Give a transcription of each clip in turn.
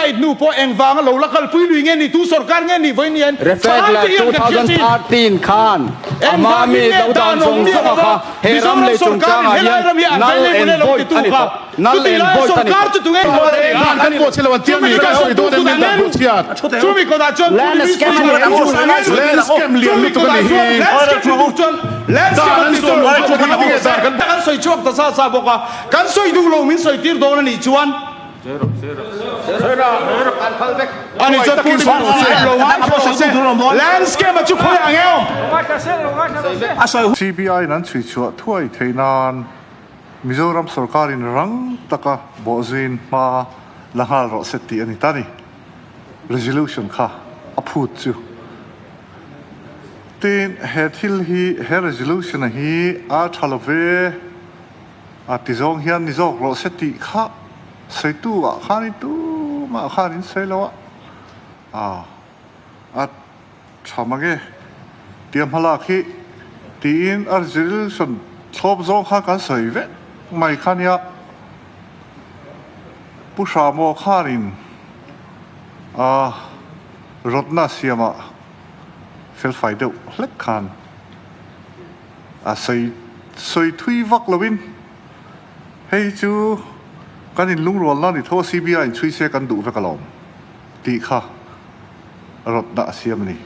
side nu po eng wang lo lakal pui lui nge ni tu sarkar nge ni voi nian reflect la 2013 khan amami daudan song song kha heram le chung chang ayan nal en void ani to nal en void ani sarkar tu nge kan ko chelo tiam mi ka soi do den da buchia chu mi ko da chon land scam lian lu to ni land scam kan soi chok ta sa boka kan soi du lo min soi tir do na ni chuan ani cho tu sa lo wa landscape chu khoi angeo CBI nan chui chu thuai theinan Mizoram sarkarin rang taka bozin ma lahal ro seti ani tani resolution kha aphut chu tin hetil hi he resolution hi a thalove a tizong hian nizok ro seti kha seitu a khani tu ma khanin seilawa a thamage tiam hala khi tin a resolution thop zong kha kan soive mai khania pusha mo kharin rotna siama fel faideu hlek khan a soi thui vak lovin hei chu kan in lungrol na ni tho CBI in chui se kan du ve kalom ti kha rotna siam ni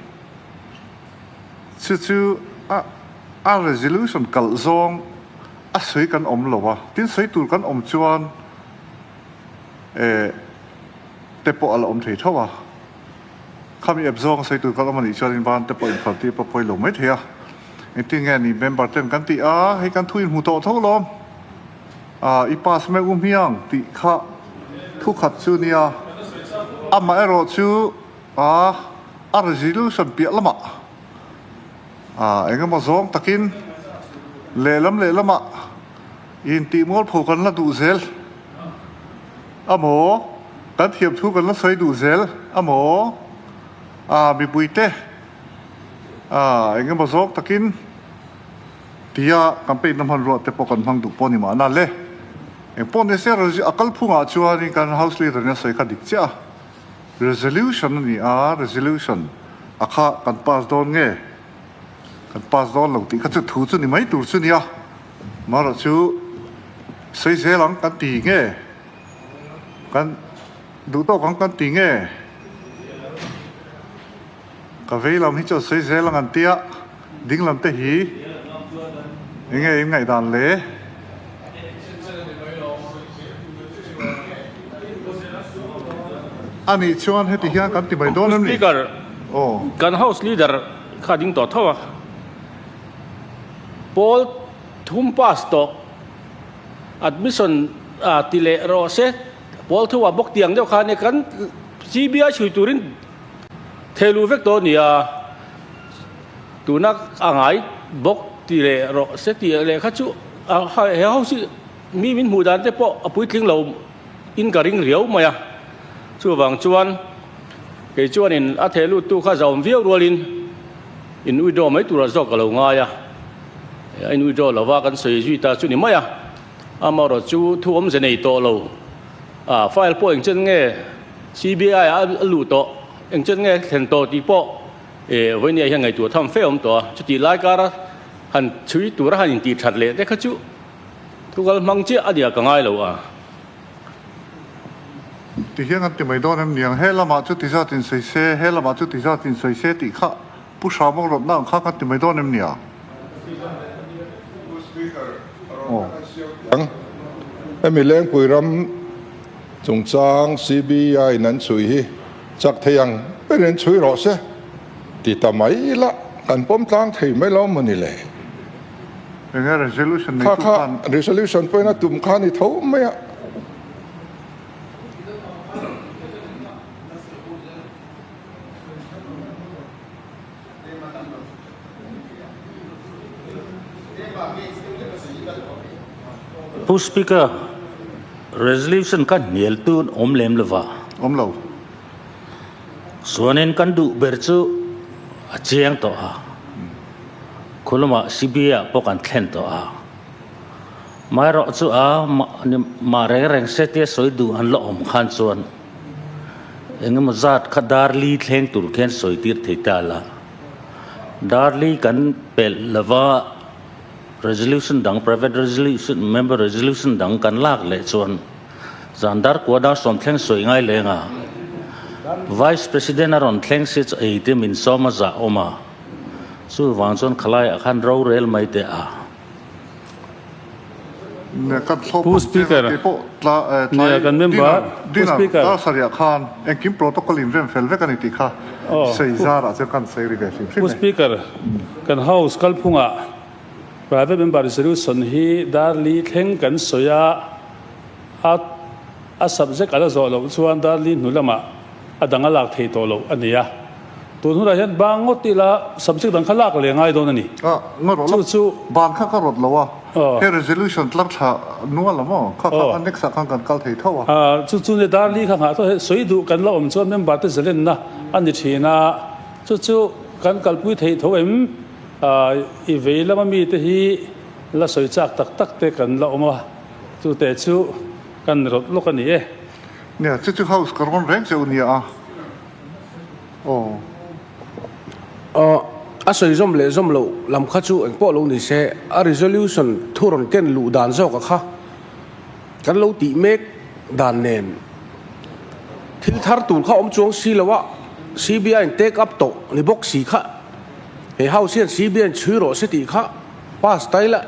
chu a resolution kal zong a soi kan om lowa tin soi tur kan om chuan tepo ala om thei thawa khami abzong soi tur kan om ni chuan in ban tepo in phati po poi lo mai thea tin nge ni member ten kan ti a hei kan thuin hu to tholom I pas me hiang ti kha ṭhenkhat chu nia ama ero chu a resolution pi lama engemaw zong takin lelama in ti mol pho kan la du zel amo kan thiam thu kan la soi du zel amo mi buite engemaw zong takin tia campaign namhan ro te pokan mang du poni ma na le eng pon se akal phunga chuani kan house leader na soi kha dik cha resolution ni resolution akha kan pass don nge kan pass don lo ti kha chu thu chu ni mai tur chu nia maro chu sei zelang kan ti nge kan du to kan ti nge ka veilam hi chu sei zelang an tia dinglam te hi ngai dan le ani chuan heti hian kan ti bai don ni speaker kan house leader khading to thawa Paul thum pass to admission tile ro se Paul thuwa bok tiang deuh kha ne kan CBI chui turin thelu vek to nia tunak angai bok tile ro se ti le kha chu he house mi min hu dan te po apui tling lo in ka ring riau maya chu wang chuan ke chuan in a thelu tu kha zawm viau rolin in uido mai tur zo ka lo nga ya in uido lawa kan sei zui ta chu ni maya amaro chu thu om ze nei to lo file po eng chen nge CBI a lu to eng chen nge thlen to ti po voi ne hian ngai tu tham fe om to chu ti lai kara han chui tur han in ti that le de kha chu tu gal mang che adia ka ngai lo ti hian kan ti mai don hem niang he lama chu ti za tin sei se he lama chu ti za tin sei se ti kha pu sha mo ro na kha kan ti mai don hem nia mi leng pui ram chung chang CBI nan chui hi chak theyang pen chui ro se ti ta mai la kan pom tlang thei mai lo mani le enga resolution ni tu kan resolution pe na tum khan ni tho mai Speaker, resolution kan niel tun lem leva. Lo. Suanen kan du bercu aciang to kuluma CBI pokan thlen to mai ro chu ma reng reng se te soi du an lo om khan chuan engem zat kha darli thleng tur khen soitir theitala darli kan pel lava resolution dang private resolution member resolution dang kan lak le chon zandar ko da som thleng soi ngai lenga vice president aron thleng sits eitem in soma za oma su wang chon khalai akhan ro rel mai te aเนี่ยกันโซ ผู้ speaker เนี่ยกัน member ผู้ speaker ตาสริยาคานเอ็งกิมโปรโตคอลอินเรนเฟลเวกันอีกทีค่ะเซซาระจะกันเซริเกชิม ผู้ speaker กัน house กัลพุงะ private member resolution ฮีดาร์ลีเทงกันสอยอา subject อะไรส่วนเราส่วนดาร์ลีหนุนละมาดังหลักเทโตโลอันนี้ตัวนู้นเห็นบางงดที่ละ subject ดังขลักเลยง่ายโดนนี่งั้นเราบางข้าก็รถแล้ววะเฮ้ resolution ลับชานัวละมั้งข้าอันนี้สักครั้งกันกัลเทเท่าจู่ๆเนี่ยดาร์ลีข้างหาตัวสวยดูกันแล้วผมชวนเมมเบอร์ที่จะเล่นนะอันนี้ทีนะจู่ๆกันกัลปุยเทเท่าอีเวลมันมีที่ละสวยจากตักเตกันแล้วมาจู่แต่จู่กันรถลูกกันนี่เนี่ยจู่ๆ house กันวันแรงเจ้าเนี่ยอาศัยจอมเล่จอมโลลำข้าจูเองพอลงนี่เสอา resolution ทุรนเกนลูดานเจ้าก็ค่ะกันโลติเมกดานเนนที่ทาร์ตูนเขาอมจวงสีละวะ CBI เทคอัพโตในบ็อกสีค่ะเฮ้าเสียน CBI ชื่อรอสติค่ะป้าสไตล์ละ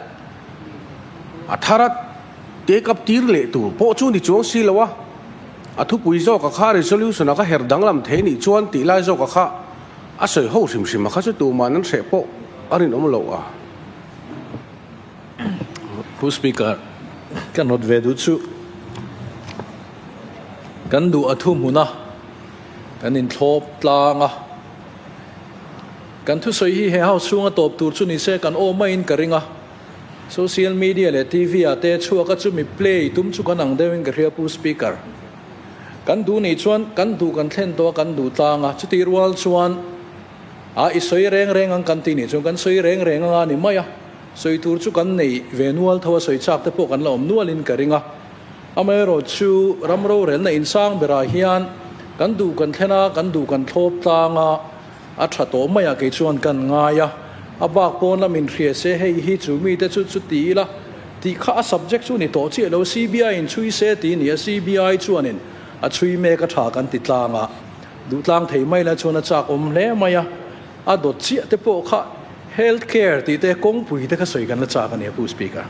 อัธารัตเทคอัพตีร์เล่ตัวพอจูนี่จวงสีละวะอัทุปุยเจ้าก็ค่ะ resolution ก็เฮร์ดังลำเทนี่จวนตีไล่เจ้าก็ค่ะอาศัยเขาสิมมาข้าจะตัวมันนั้นเสพโปอะไรน้องมันโลผู้ speaker กันรถเวดุชุกันดูอัฐุมุนะกันอินทบตลางะกันทุสอยเฮาช่วงตบตูชุนิเซกันโอไม่อินกริงะโซเชียลมีเดียและทีวีเตะชัวก็จะมีเพลย์ตุ้มชุกันนังเดวินกริยาผู้ speaker กันดูนี่ชวนกันดูกันเล่นตัวกันดูตางะชุดที่รัวชวนอิสวยแรงอังกันตีนี่จงกันสวยแรงอังนี่ไม่สวยตูจุกันนี่เวนัวทัวสวยชักแต่พวกกันเรานัวลินกริงอเมริกชูรำโรเรนในอินซังเบราฮิอันกันดูกันเทนากันดูกันทบตางอัฐโตไม่อยากให้ชวนกันง่ายบากปนละมินเรียเสให้ฮิจูมีแต่ชุดตีละที่ข้า subject ชุนี่โตเชี่ยเรา CBI ช่วยเสตีนี่ CBI ชวนนี่ช่วยเมกถากันติดตางดูตางเทไม่ละชวนจากเล่ไม่ดดเชี่ยแต่พวกข้า healthcare ที่แต่กงปุยแต่ข้าสวยกันละจากกันเนี่ยผู้ speaker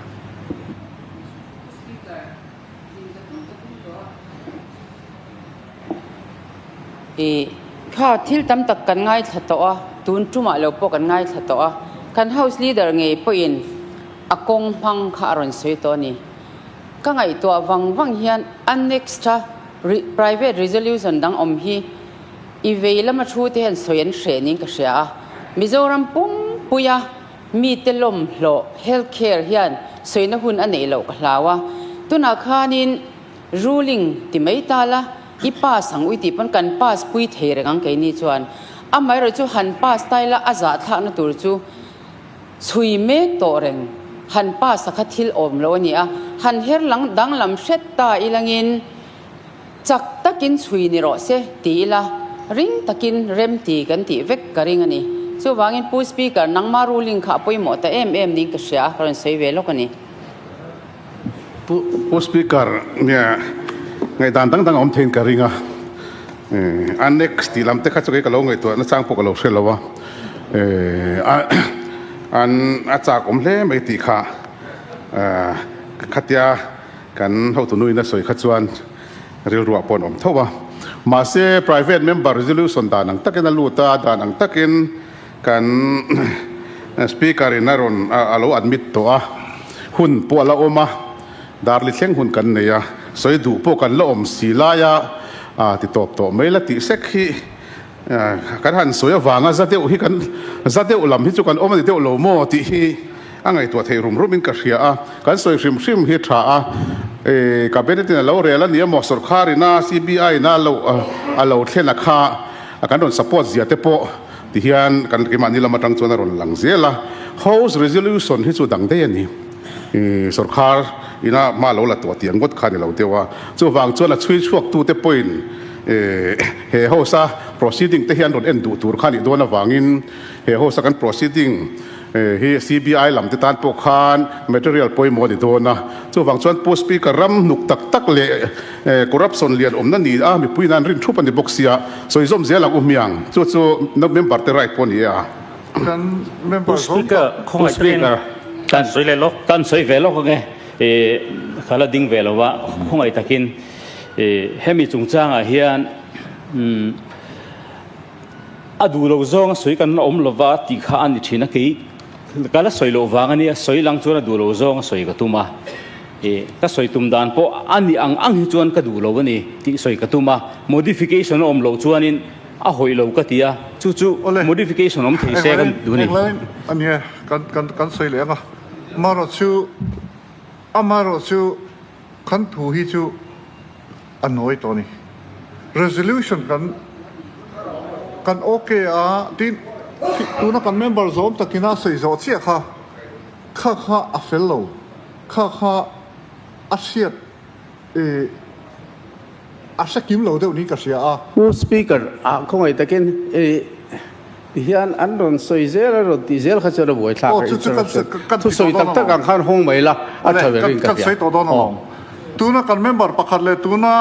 ข้าที่ตั้มตักกันง่ายทัดตัวตุนจุมาเลวพวกกันง่ายทัดตัวกัน house leader ไงพอินอากงพังข้าอรอนสวยตัวนี้ก็ไงตัววังเฮียน annex จ้า private resolution ดังฮีอีเวลมาชูที่เห็นสวยเสนิงก็เสียมิโซรัมปุ่มปุยมีเตลมโล healthcare เฮียนสวยนะหุ่นอันนี้เราก็ลาวตุนอาคานิน ruling ที่ไม่ตาละอีป้าสังวิธีปันกันป้าสปุยเทระกังเกนี่ชวนไม่รู้จูหันป้าสไตล์ละอาจารย์ท่านตัวจูช่วยเมกตัวเร่งหันป้าสักทิลอมโลนี่หันเฮร์หลังดังลำเช็ดตาอีหลังอินจักตะกินช่วยนี่รอเสตีละริงตะกินเร็มตีกันตีเวกกระริงอันนี้ส่วนวางินผู้สปีกเกอร์นังมารูลิงข้าปุยหมดแต่นี่ก็เสียเพราะนั่นเสียเวลกันนี่ผู้สปีกเกอร์เนี่ยไงตามตั้งอมเทนกระริงอันเน็กซ์ที่ลำเตะข้าจะเกี่ยวกับไงตัวนั่นสร้างพวกเราเชื่อแล้วว่าอันอาจารย์อมเล่ไม่ตีข้าขัดยากันเขาตัวนู้นน่ะสวยขัดชวนเรียลรัวปนอมเท่าว่ามาเซ่ private member resolution ด่านังตักกินลูตาด่านังตักกินกัน speaker นารอนอาลูอัดมิดตัวหุ่นปวดละอมดาร์ลิเชงหุ่นกันเนี่ยสวยดูพวกกันละอมสีลายติดตบไม่ละติเซ็กฮีกันหันสวยวางซาเดียวฮีกันซาเดียวลำฮิจุกันอมติเดียวโลโมติฮีอันไงตัวเทรุมรูมินกัสเชียกันสวยชิมฮิตรากับเป็นที่นั่นเราเรียนแล้วเนี่ยมอสคารินา CBI น่าเราเท่านักข่ากันโดน support เสียเตปอที่เฮียนกันกิมันนี่เรามาตั้งตัวนั่นหลังเสียละ House resolution ที่สุดดังเดียนี่สรคาอินามาเราละตัวเตียงกดขาดเราเดียวว่าจู่วางจู่ละช่วยช่วงตู้เตปอยน์ he ho sa proceeding te hian ron en du tur khan I dona wangin he ho sa kan proceeding hi CBI lam te tan po khan material poi mo ni dona chu wang chuan post speaker ram nuk tak tak le corruption lian na ni a mi puinan rin thup ani boxia soizom zelang umyang chu no member te right pon ya kan member speaker không ai tên kan soi le lo kan soi ve lo nge khala ding ve lo wa không ai takin hemi chungchang a hian adu lo zong soi kan om lo wa ti kha ani thina ki kala soi lo wang ani soi lang chuan adu lo zong soi ka tuma ka soi tum dan po ani ang hi chuan ka du lo ani ti soi ka tuma modification om lo chuanin a hoi lo ka tia chu modification om thei se kan du ni anh nghe kan soi le nga maro chu kan thu hi chu anoi to ni resolution kan okay a tin tu na kan member zom takina sei zo chia kha a fellow kha a siat a sakim lo deuh ni ka sia a speaker không ai takin hian an ron soi zel ro ti zel kha chara boi thla thu soi tak tak ang khan hong mai la a thawe ring ka sei to don tu na kan member pakhat le tu na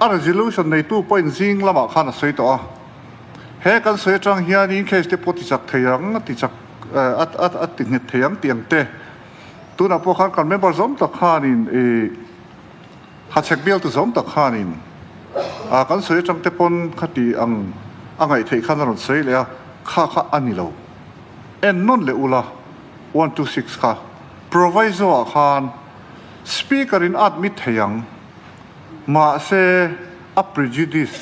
a resolution nei 2.0 lama khan sei to a he kan sei chang hian in case te poti chak theyang ti chak at tinghet theyang tiang te tu na po khan kan member zom tak khan in ha check bill tu zom tak khan in kan sei chang te pon khati angai thei khan ron sei le kha ani lo en non le ula 126 kha proviso khan speaker in admit theyang ma se a prejudice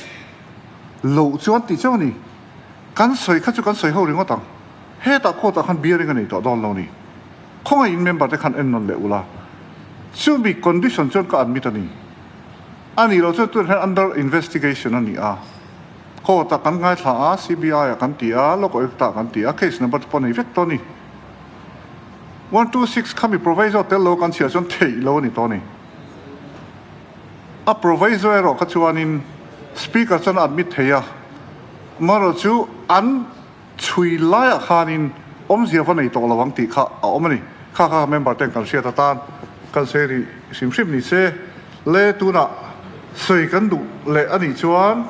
lo chuan ti chaw ni kan soi kha chu kan soi ho ringo tang he ta kho ta khan bearing ani to don lo ni khonga in member te khan en non le ula chu bi condition chuan ka admit ani ani lo chu tu under investigation ani a kho ta kan ngai thla a CBI kan ti a loko ta kan ti a case number pon effect to ni 126 khami proviso tel lo kan sia chon thei lo ni to ni a proviso ero kha chuanin speaker chon admit theya maro chu an chui la khanin om zia fa nei to lawang ti kha a omani kha member ten kan sia ta tan kan seri sim ni se le tu na soi kan du le ani chuan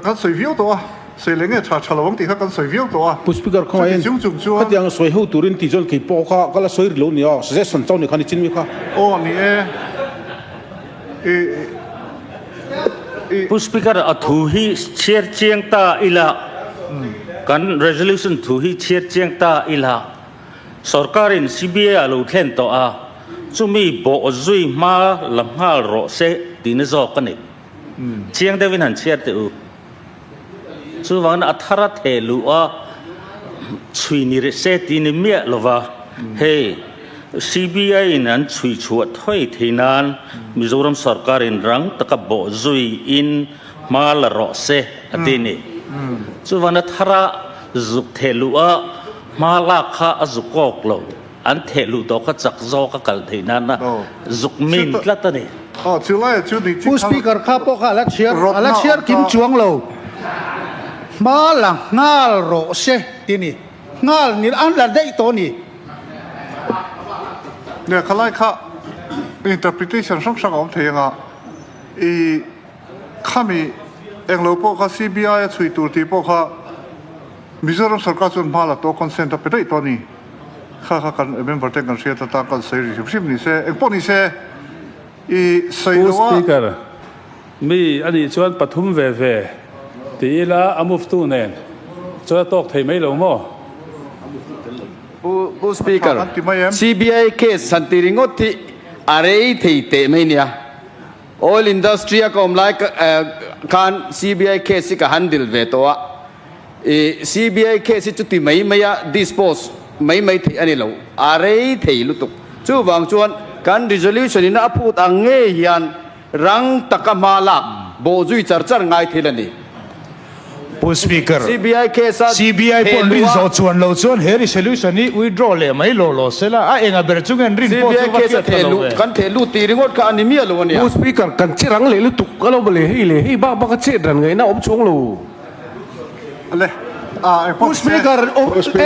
kan soi viu to a sei lenge cha lawang ti kha kan soi viu to a speaker không ai chung chuan hatiang soi ho turin ti jol ki po kha kala soi lo ni a suggestion chaw ni khani chin mi kha o ni speaker a thu hi chair chiang ta ila kan resolution thu hi chair chiang ta ila sarkarin CBI alo thlen to a chumi bo zui ma lamhal ro se tin zo kani chiang devin han chair te u chu wan athara thelu a chui ni re se tin mi lova hey CBI in an chui chuat thoi thinan Mizoram sarkar in rang taka bo zui in mal ro se atini chuwana thara zuk thelu a mala kha azukok lo an thelu to kha chak zo ka kal thinan na zuk min tlatani chulai chu ni pu speaker kha po kha ala chair kim chuang lo mala ngal ro se tini ngal ni an la dei to niเนี่ยคล้ายค่ะ interpretation ช่องๆของเทียงอ่ะข้ามีเองเราพวกข้า CBI ช่วยตัวที่พวกข้ามิจฉาสังกัดส่วนมาละตัว consent ไปได้ตอนนี้ข้ากันเอ็มเบอร์เต็งกันเสียต่างกันเสียริบนี่เสียเองพวกนี้เสียใส่ตัว speaker มีอันนี้ชวนปฐุมเวตีละอามุฟตูเนนชวนตกไทยไม่ลงมั้งผู้ speaker CBI case santiringoti array theite mania all industry ka omlai kan CBI case ka handle ve to CBI case chuti mai maya dispose mai thi ani lo array thei lutuk chu wang chuan kan resolution in aput ange hian rang takamala bo zui charchar ngai thilani speaker CBI case CBI pon rin zo chuan lo chuan he resolution ni withdraw le mai lo sela a enga ber chungen rin po CBI case thelu kan thelu ti ringot ka anemia lo ania bu speaker kan chirang le lu tuk ka lo le hi ba ka che ran ngai na om chung lo le speaker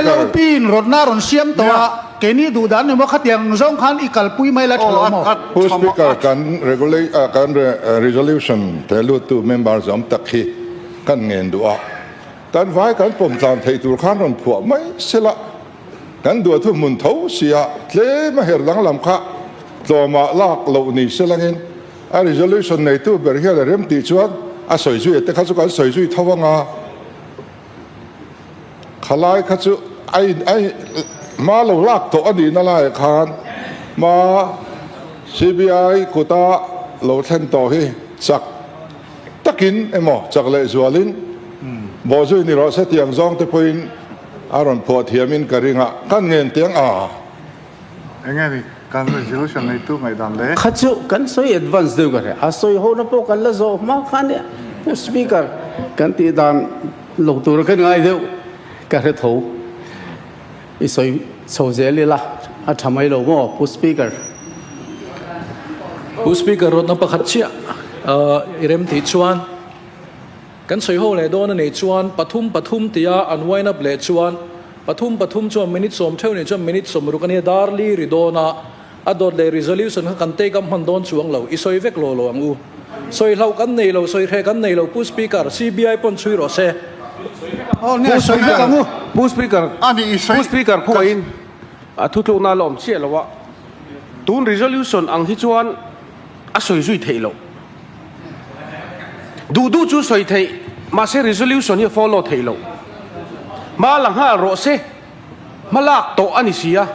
LOP in rodna ron siam to keni du dan mo khatiang zong khan ikal pui mai la thalo mo speaker kan regulate kan resolution thelu tu members am takhi kan ngen du a kan vai kan pom tlan thei tur khan ron phu mai sela kan du thu mun tho sia tle ma her lang lam kha to ma lak lo ni selangin a resolution nei tu ber hial rem ti chuan a soi ju te kha chu kan soi ju thawanga khalai kha chu ai ma lo lak to ani na lai khan ma CBI kota lo then to hi chak takin emo chak le zualin bo zu ni ro se tiang zong te poin aron po thiamin karinga kan ngen tiang a engani kan resolution nei tu ngai dan le khachu kan soi advance deu gare a soi ho na po kan la zo ma khan ya speaker kan ti dan lo tur kan ngai deu ka re tho i soi so je le la a thamai lo mo speaker rot na pakhat chia irem ti chuan kan soi ho le don nei chuan pathum tia anwain up le chuan pathum chuan minute som theu ni chuan minute som ru kan darli ridona adot le resolution kan te kam han don chuang lo i soi vek lo angu soi lau kan nei lo soi khe kan nei lo pu speaker CBI pon chui ro se ne soi vek angu pu speaker ani pu speaker ko in a thu thu na lom che lo wa tun resolution ang hi chuan a soi zui thei lo du chu soi thei ma se resolution hi follow thei lo ma lang ha ro se malak to ani sia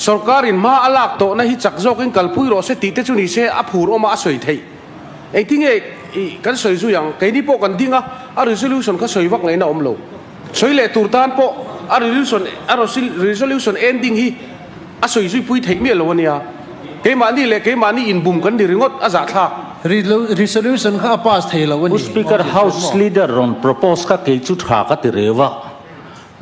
sarkarin ma alak to na hi chak jokin kalpui ro se ti te chu ni se a phur oma a soi thei ei tinge kan soi zu yang ke ni po kan dinga a resolution ka soi wak ngai na om lo soi le tur tan po a resolution ending hi a soi zui pui thei mi lo ania ke mani le ke mani in bum kan di ringot a za tha resolution kha pass thei lo ni speaker house leader ron propose ka ke chu tha ka ti rewa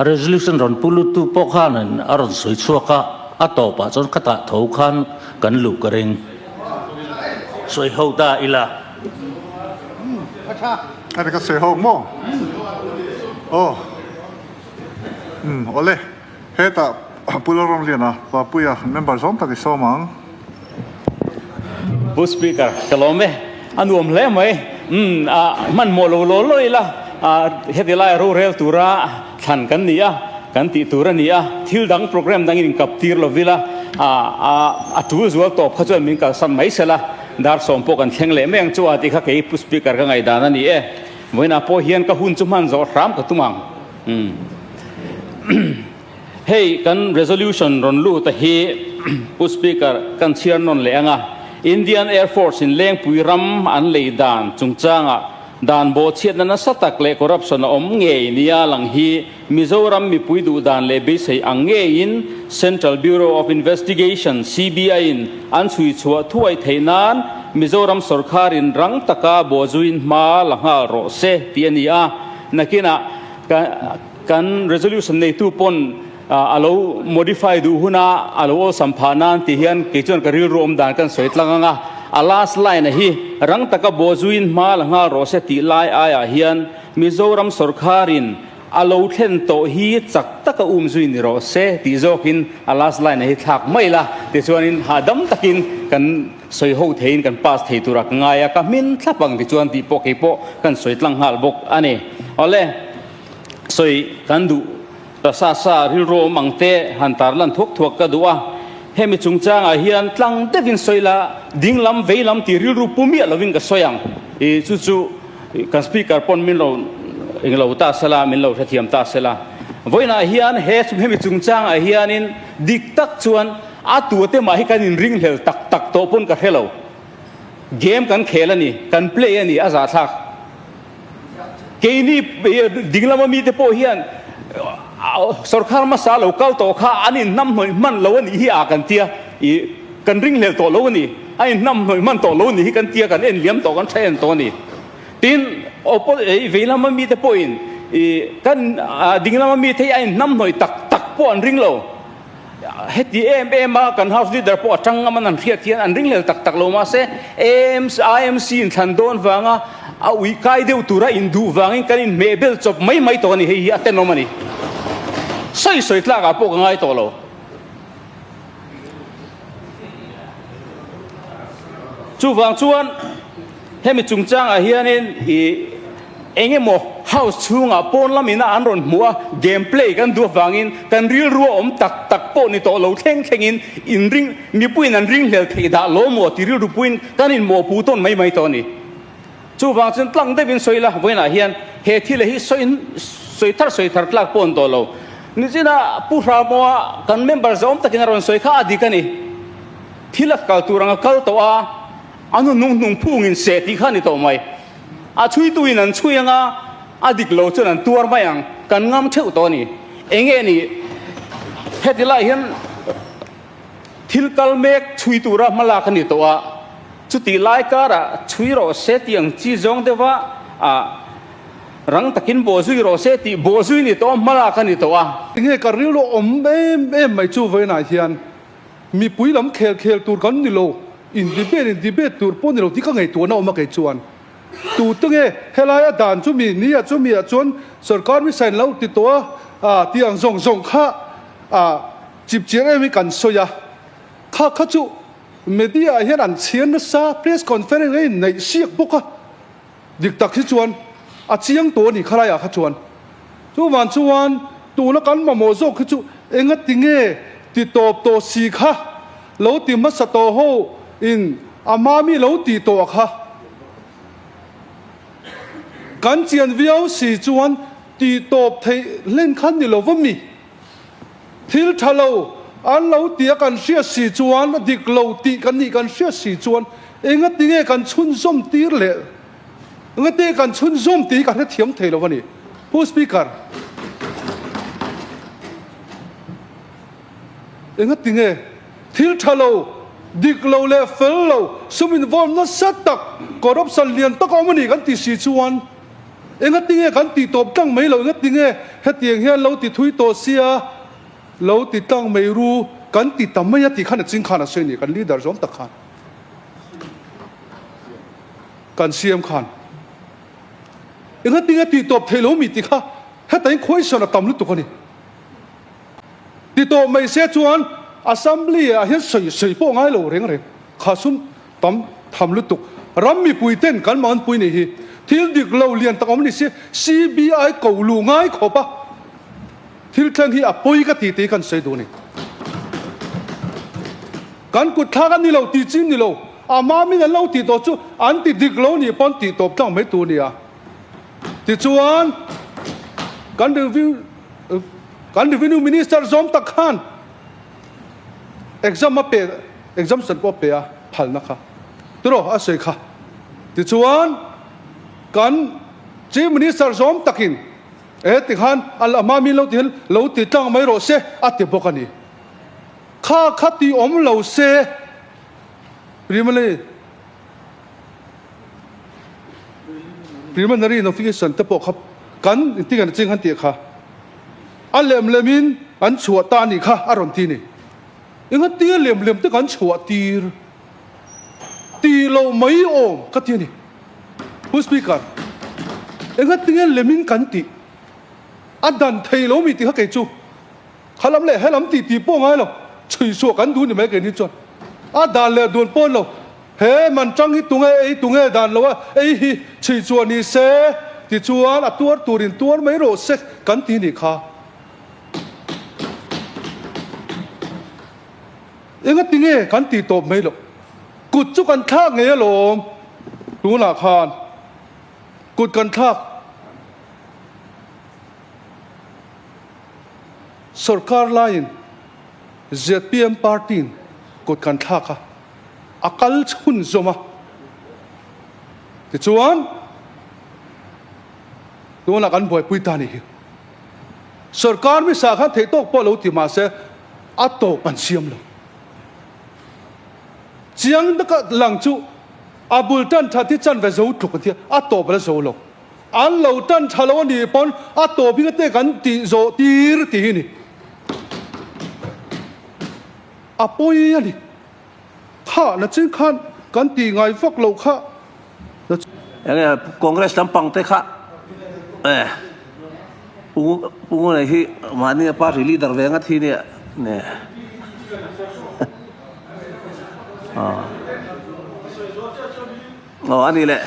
resolution ron pulu tu po khan aron soi chuaka ato pa chon khata tho khan kan lu kareng soi ho da ila ani ka soi ho mo ole heta pulorom liana pa puya member zon ta ki somang bu speaker kalome anuam le mai man mo lo loila hedila rural tura than kan nia kan ti tura nia thil dang program dang in kap tir lo vila a tu zual top kha chuan min ka sam mai sela dar som po kan theng le meng chu ati kha ke pu speaker ka ngai dan ani e moina po hian ka hun chu man zo ram ka tumang hey kan resolution ron lu ta hi pu speaker kan chiar non le anga Indian Air Force in leng pui ram an lei dan chungchanga dan bo chiat na satak le corruption om nge nia lang hi Mizoram mi pui du dan le be sei ange in Central Bureau of Investigation CBI in an sui chua thuai theinan Mizoram sarkar in rang taka bozuin ma langa ro se tiania nakina kan resolution nei tu pon alo modify du huna alo samphanan ti hian ke chon karil rom dan kan soit langanga alas line hi rang taka bozuin ma langa ro se ti lai aya hian Mizoram sarkarin alo thlen to hi chak taka zuin ro se ti zokin alas line hi thak maila ti chuanin hadam takin kan soi ho thein kan pass thei tura ngaya ka min thlapang ti chuan ti po ke po kan soit lang hal bok ani ole soi kan du sa ril ro mangte hantar lan thok ka duwa hemi chungchang a hian tlang devin soila dinglam veilam ti ril ru pumi loving ka soyang e chu kan speaker pon min lo englo ta sala min lo thathiam ta sala voina hian he chu hemi chungchang a hian in dik tak chuan a tuate ma hi kan in ring hel tak to pon ka hello game kan khelani kan play ani aza thak keini dinglam mi te po hian sarkar masa local to kha ani nam noi man lo ni hi a kan tia I kan ring le to lo ni ai nam noi man to lo ni hi kan tia kan en liam to kan thain to ni tin opo vela ma mi te point kan dingla ma mi the ai nam noi tak po an ring lo heti em kan house leader po atang man an riak hian an ring lel tak lo ma se IMC in thandon wanga a ui kai deu tura indu wangin kanin mebel chop mai to ni hi aten mani soi tla ka po ngai to lo chu wang chuan hemi chungchang a hianin engemo house chunga pon lamina anron mua gameplay kan du wangin kan ril ru tak po ni to lo thengin in ring mi puin an ring lel thei da lo mo ti ril ru puin kanin mo pu ton mai to ni chu wang chen tlang de bin soila voina hian he thile hi soi thar tlak pon to lo ni china pu ra mo kan member zom takin ron soi kha adi kani thilak kal turanga kal to a anu nung phungin se ti khani to mai a chui tuin an chui anga adik lo chen an tur mayang kan ngam theu to ni enge ni hetila hian thil kal mek chui tura mala khani to a chuti lai kara chui ro se tiang chi jong dewa a rang takin bo zui ro se ti bo zui ni to mala khani to a nge ka rilo om em mai chu ve na hian mi puilam khel tur kan ni lo in debate tur pon ni lo ti ka ngai tu na ma kai chuan tu tunge helaya dan chu mi ni a chuan sarkar mi sain lo ti to a tiang zong kha chip chere mi kan soya kha chu media hian an chian na sa press conference nei siak boka dik tak hi chuan a chiang to ni kharaya kha chuan chuan tu na kan ma mo zo khu chu enga tinge ti top to si kha lo ti ma sa to ho in amami lo ti to kha kan chian viau si chuan ti top thei len khan ni lo vami thil thalo an lo ti kan sia si chuan dik lo ti kan ni kan sia si chuan enga tinge kan chun som tir le enga te kan chun som ti kan thiam thei lo vani pu speaker enga tinge thil thalo dik lo le fel lo sumin vom na satak corruption lian tak omani kan ti si chuan enga tinge kan ti top tang mai lo enga tinge hetiang hian lo ti thui to sia lo ti tang mai ru kan ti tamaya ti khan ching khana se ni kan leader zom tak khan kan CM khan enga tinge ti top thelo mi ti kha hetain question a tamlu tu kani ti to mai se chuan assembly a hian soi po ngai lo reng khasum tam thamlu tu rammi puiten kan man pui ni hi thil dik lo lian tak om ni se CBI ko lu ngai khopa thil thang hi apoi ka ti kan sei du ni kan ku tha kan ni lo ti chin ni lo ama mi na lo ti to chu an ti dik lo ni pon ti top tang mai tu ni a ti chuan kan review minister zom tak khan exam san po pe a phal na kha tro a sei kha ti chuan kan chief minister zom takin ti khan al amami lo ti tang mai ro se ati bokani kha ti om lo se preliminary notification te po khap kan ti kan ching han ti kha alem lemin an chua ta ni kha aron ti ni inga ti lem te kan chua ti lo mai om ka ti ni who speaker inga ti lemin kan ti adan thei lo mi ti ha kai chu khalam le helam ti po ngai lo chui so kan du ni mai ke ni chon adan le don pon lo he man chang hi tunge dan lo ei hi chui chu ni se ti chuan a turin tur mai ro se kan ti ni kha enga tinge kan ti top mai lo kut chu kan thak nge lo tu na khan kut kan thak sarkar lain ZPM party kut kan thak ha akal chun zoma ti chuan tu na kan boi pui ta ni sarkar mi sa khan thei tok po lo ti ma se ato pan siam lo chiang da ka lang chu abul tan tha ti chan ve zo thuk ti a to bla zo lo an lo tan chalo ni pon a to bi te kan ti zo tir ti ni a poi ani kha na chin khan kan ti ngai vak lo kha anh Congress tampang ṭhenkhat pungu này hi mà ni party leader về ngat hi nè nè anh đi lệ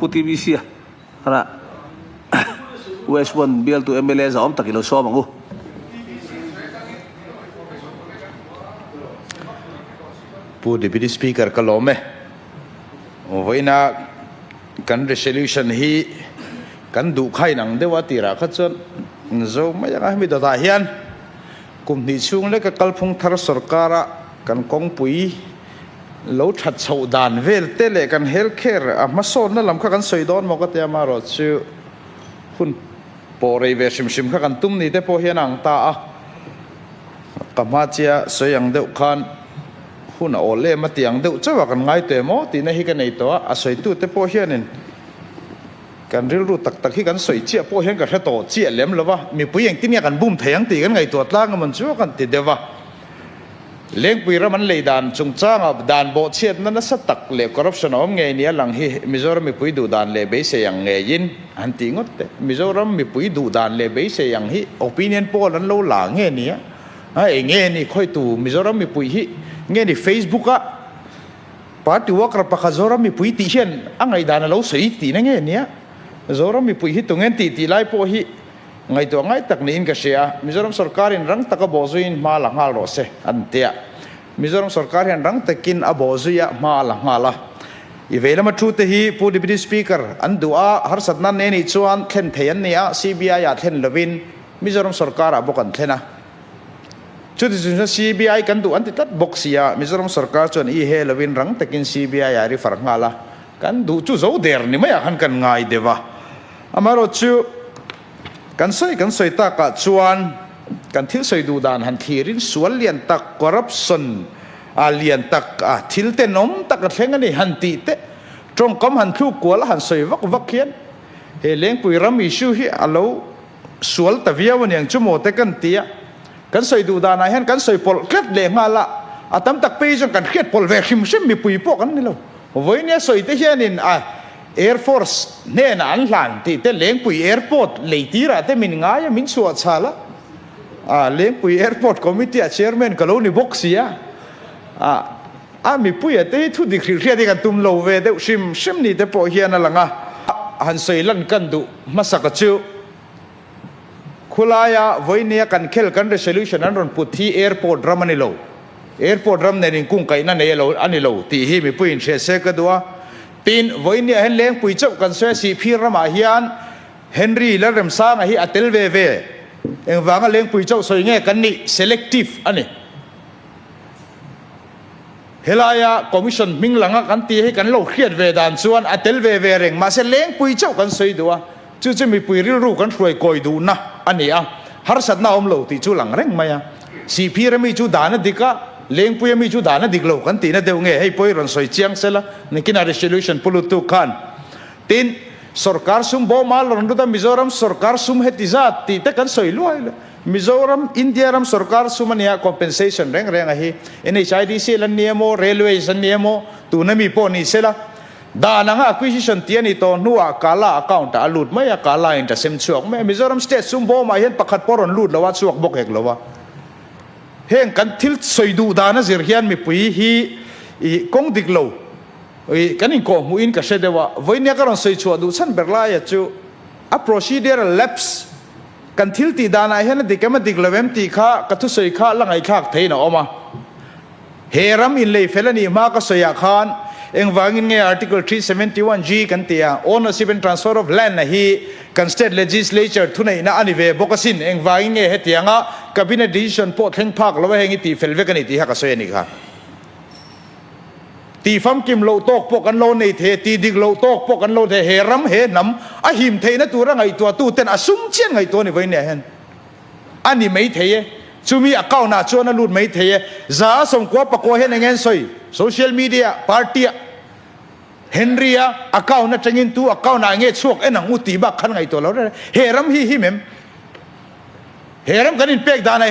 puti bisi à West One bill to MLA za om takilo so mangu pu deputy speaker kalome voina kan resolution hi kan du khai nang dewa tira kha chon zo ma ya mi da hian kum ni chung le ka kalphung thar sarkara kan kong pui lo that chho dan vel te le kan healthcare a ma son na lam kha kan soidon mo ka te ma ro chu hun pore ve sim kha kan tum ni te po hian ang ta a kama chia soyang deuh khan hun ole ma tiang deuh chawa kan ngai te mo ti na hi ka nei to a soi tu te po hianin kan ril ru tak tak hi kan soi chia po hian ka tha to chia lem lova mi puyeng tin ya kan bum thayang ti kan ngai to tlang man chu kan ti dewa leng pui ra man lei dan chung changa dan bo chet na sa tak le corruption om nge ni lang hi mizoram mi pui du dan le be se yang nge yin an ti ngot te mizoram mi pui du dan le be se yang hi opinion poll an lo la nge ni a e nge ni khoi tu mizoram mi pui hi nge ni Facebook a party worker pa khazoram mi pui ti hian angai dan lo sei ti na nge ni a zoram mi pui hi tu ngen ti lai po hi ngai to ngai tak ni in ka sia mizoram sarkar in rang taka bozuin ma la ngal ro se antia mizoram sarkar hian rang takin a bozuya ma la ngala i vela ma thu te hi pu deputy speaker an dua har satna ne ni chuan thlen theyan nia CBI ya thlen lovin mizoram sarkar a bokan thlena chu ti chu CBI kan du an ti tat boxia mizoram sarkar chuan i he lovin rang takin CBI ya ri far ngala kan du chu zo der ni ma ya han kan ngai dewa amaro chu kan soi ta ka chuan kan thil soi du dan han thirin sual lian tak corruption a lian tak a thil te nom tak a thleng ani han ti te trong kom han thu kwal han soi vak hian he leng pui ram issue hi alo sual ta viaw niang chumo te kan tia kan soi du dan a hian kan soi pol klet le ngala atam tak pe jong kan khet pol ve him sim mi pui po kan ni lo voinia soi te hian in a Air Force ne na an hlan ti te leng pui airport leitira te min nga ya min suat sala leng pui airport committee a chairman kaloni boxia mi pui te thu dik ri ri kan tum lo ve de sim ni te po hian alanga han sei lan kan du masaka chu khulaya voinia kan khel kan resolution an ron puthi airport ramani lo airport ram ne ring kung kai na ne lo ani lo ti hi mi pui in se ka duwa tin voinia hen leng pui chau kan se si phir rama hian Henry la rem sang a hi atel ve ve eng wanga leng pui chau soi nge kan ni selective ani helaya commission ming langa kan ti hi kan lo khiat ve dan chuan atel ve ve reng ma se leng pui chau kan soi duwa chu chu mi pui ril ru kan hroi koi du na ani a har sat na om lo ti chu lang reng maya si phir mi chu dana dika leng pui mi chu dana diklo kan ti na deu nge hei poi ron soi chiang sela nikina resolution pulutu khan tin sarkar sum bo mal ron da mizoram sarkar sum hetizat ti te kan soi luai mizoram india ram sarkar sum ania compensation reng reng a hi NHIDC lan niemo railways an niemo tu na mi po ni sela dana nga acquisition ti ani to nuwa kala account a lut mai kala inta sem chuak me mizoram state sum bo ma hian pakhat poron lut lawa chuak bok hek lawa heng kan thil soidu dana zir hian mi pui hi i kong diklo i kanin ko mu in ka shedewa voinia karon soi chu du chan berla ya chu a procedural lapse kan thil ti dana hian dikama diklowem ti kha ka thu soi kha langai khak theina oma heram in lei felani ma ka soya khan eng wangin nge article 371G kan tia ownership and transfer of land na hi kan state legislature thunai na ani ve bokasin eng wangin nge hetianga cabinet decision po ṭhenkhat lo hengi ti felve kan ti ha ka soya ni kha ti fam kim lo tok po kan lo nei the ti dik lo tok po kan lo the heram he nam a him theina tura ngai to tu ten asum chen ngai to ni voi ne hen ani mei theye chumi account na chona lut mei theye za som ko pa ko hen ngen soi social media party Henrya account na changin tu account na nge chuak enang uti ba khan ngai to lo heram hi mem heram kan in pek dana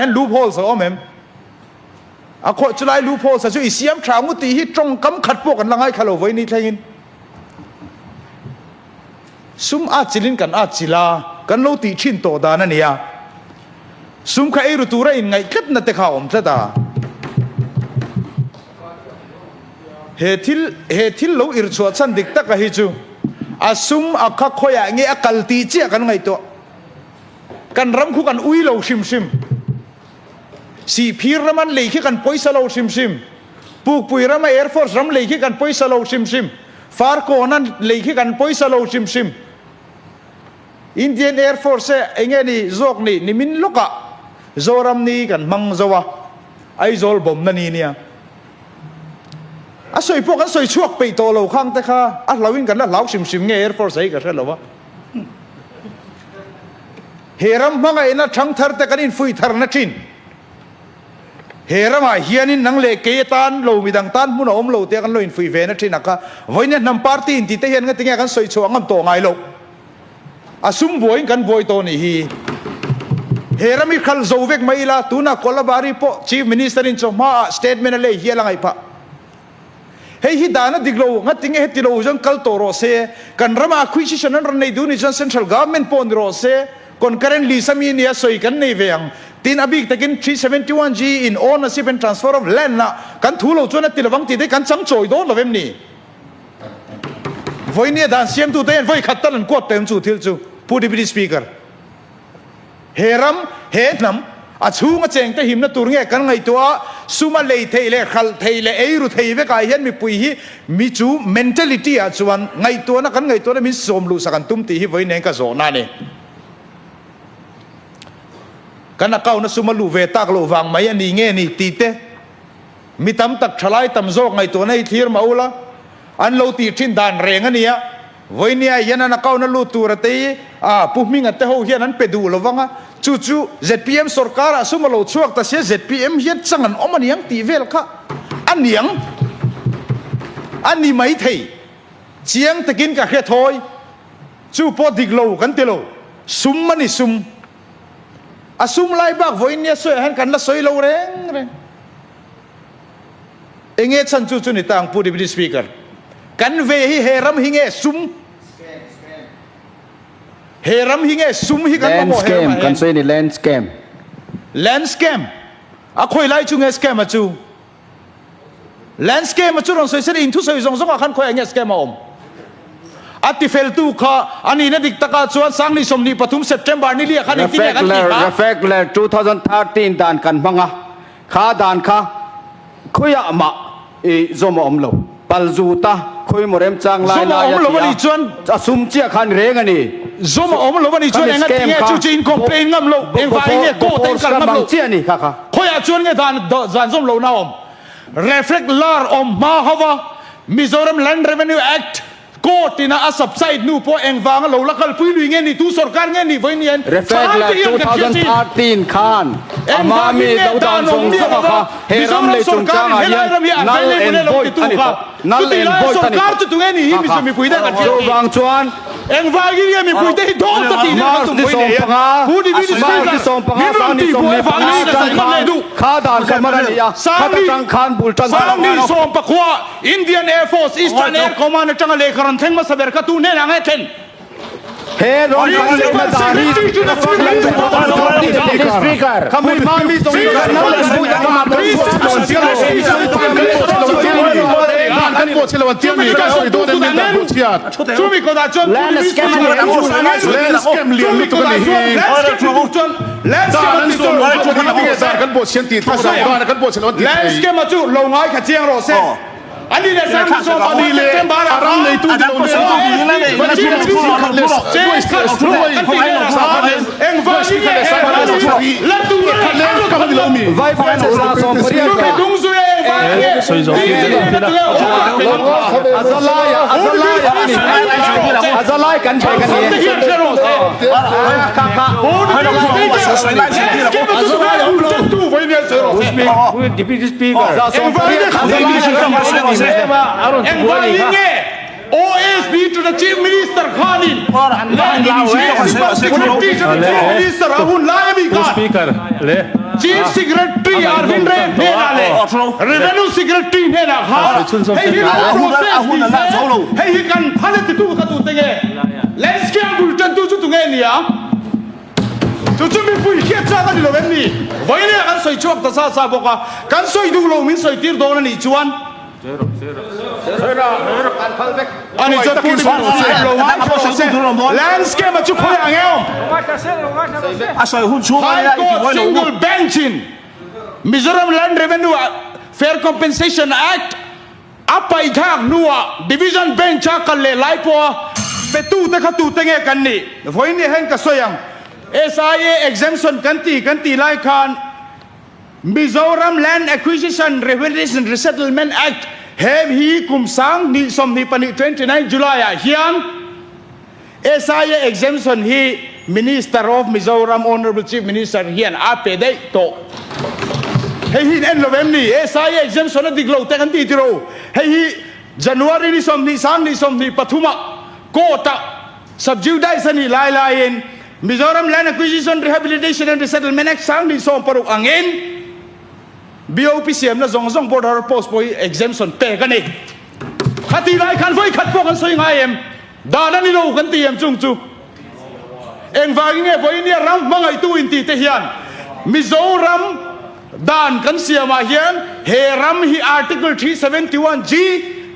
hen loophole so mem a kho chulai loophole sa chu isiam thang uti hi trong kam khat po kan langai khalo voi ni thlengin sum a chilin kan a chila kan lo ti thin to dana nia sum kha e ru tura in ngai khat na te kha om ta he thil lo ir chua chan dik tak a hi chu asum a kha khoya nge akal ti che kan ngai to kan ram khu kan ui lo sim si phir raman le khi kan poisa lo sim puk pui rama air force ram le khi kan poisa lo sim far ko nan le khi kan poisa lo sim Indian Air Force enge ni zok ni min loka zoram ni kan mang zawa ai zol bom na ni nia a soi po kan soi chuak pe to lo khang te kha a lawin kan la lau sim nge Air Force ai ka re lo wa heram manga ina thang thar te kan in fui thar na chin heram a hianin nang le ke tan lo midang tan mun om lo te kan lo in fui ve na chin aka voine nam party in ti te hian nga tinga kan soi chuak ngam to ngai lo asum boy kan boy to ni hi herami khal zovek maila tuna kolabari po chief minister in choma statement le hi langai pa hei hi dana diglo ngatinge hetilo jong kal toro se kan rama acquisition ran nei du ni central government pon ro se concurrently sami ni soi kan nei veang tin abik takin 371G in ownership and transfer of land na kan thulo chona tilawang ti de kan chang choi do lovem ni voinia dan siam tu ten voi khatan ko tem chu thil chu deputy speaker heram henam a chunga cheng te himna turnge kan ngai to suma lei theile khal theile eiru theive ka hian mi pui hi mi chu mentality a chuan ngai to na kan ngai to na min somlu sakan tum ti hi voine ka zo na ne kan akau na suma lu ve tak lo wang mai ani nge ni ti te mi tam tak thalai tam zo ngai to nei thir maula an lo ti thin dan reng ania voinia yana na kau na lu turate a puhming ate ho hian an pedu lowanga chu ZPM sarkar asumalo chuak ta se ZPM hian changan omaniang ti vel kha aniang ani mai thei chiang takin ka khe thoi chu po diglo kan telo sum mani sum asum lai bak voinia so han kan la soi lo reng enge chan chu ni tang pu deputy speaker kan ve hi heram hinge sum heram hinge sum hi kan mo heram kan sei ni land scam a khoi lai chu nge scam a chu land scam a chu ron sei se in thu sei zong zong a khan khoi nge scam a om ati fel tu kha ani na dik taka chuan sang ni som ni pathum September ni li khan ni ti kan ti ba reflect 2013 dan kan manga kha dan kha khoya ma e zom om lo palzuta khoi morem chang lai na ya ti chuan asum chia khan reng ani zoma om lo ni chuan enga tinge chu chin complain ngam lo eng vai nge ko ten kal ngam lo chia ni kha khoya chuan nge dan zom lo na om reflect lar om ma hawa Mizoram Land Revenue Act court in a subside nu po eng wang lo la kal pui lui nge ni tu sarkar nge ni voi nien reflect la 2013 khan amami lo dan song song kha heram le chung chang a hian nal en boy ani nal en boy ani sarkar tu nge ni hi mi mi pui da ka lo wang chuan eng wagi ni mi pui te do ta ti na tu voi ne hu di vi ni som panga sa ni som ne panga kha dan ka mar ni ya kha ta chang khan bul tan sa ni som pakwa Indian Air Force Eastern Air Command chang le kharan theng ma saber ka tu ne na nge ten he ron kan le na dari speaker khamul mami song kan po sila wan tiam ni ka soi do den den bu chiat chumi ko da chon land scam li mi to ni land scam kan po sian ti ta sa kan po sila wan ti land scam ma chu lo ngai kha chiang ro se ani le sang so ani le aram nei tu di lo ne ba chi chi kan le che eng va ni la tu kan le ka di lo mi vai vai sa so pariya ka dung su e va ni soi zo azalai kan che kan ni ka ka tu voi ni se ro deputy speaker eng va ni OSB to the Chief Minister Khanin Secretary to the Chief Minister Ahun Laimi Khan Speaker Chief Secretary Arvind Ray Nale Revenue Secretary Nela Khan hey he process hey he can palit tu ka tu tenge let's get bulletin tu tu nge ni ya tu tu mi pui khia cha ka ni lo ven ni voi ne kan soi chok ta sa sa boka kan soi du lo min soi tir do na ni chuan ani jat pu landscape chu khoi angel asoi hun chu High Court single bench in Mizoram Land Revenue Fair Compensation Act apai thak nuwa division bench ka le lai po petu te khatu te nge kan ni voi ni hen ka soyang SIA exemption kanti lai khan Mizoram Land Acquisition Revenue Resettlement Act have he kum sang ni som ni pani 29 July hian SIA exemption he Minister of Mizoram Honorable Chief Minister hian ape dei to hey hi en lovem ni SIA exemption diglo te kan ti tiro hey hi January ni som ni sang ni som ni pathuma kota subjudice ni lai in Mizoram Land Acquisition Rehabilitation and Resettlement Act sang ni som paruk angin BOPCM na zong border post boy exemption pe kan ni khati lai khan voi khat po kan soi ngai em da na ni lo kan ti em chung chu eng vagi nge voi ni ram mangai tu in ti te hian Mizoram dan kan siama hian he ram hi article 371G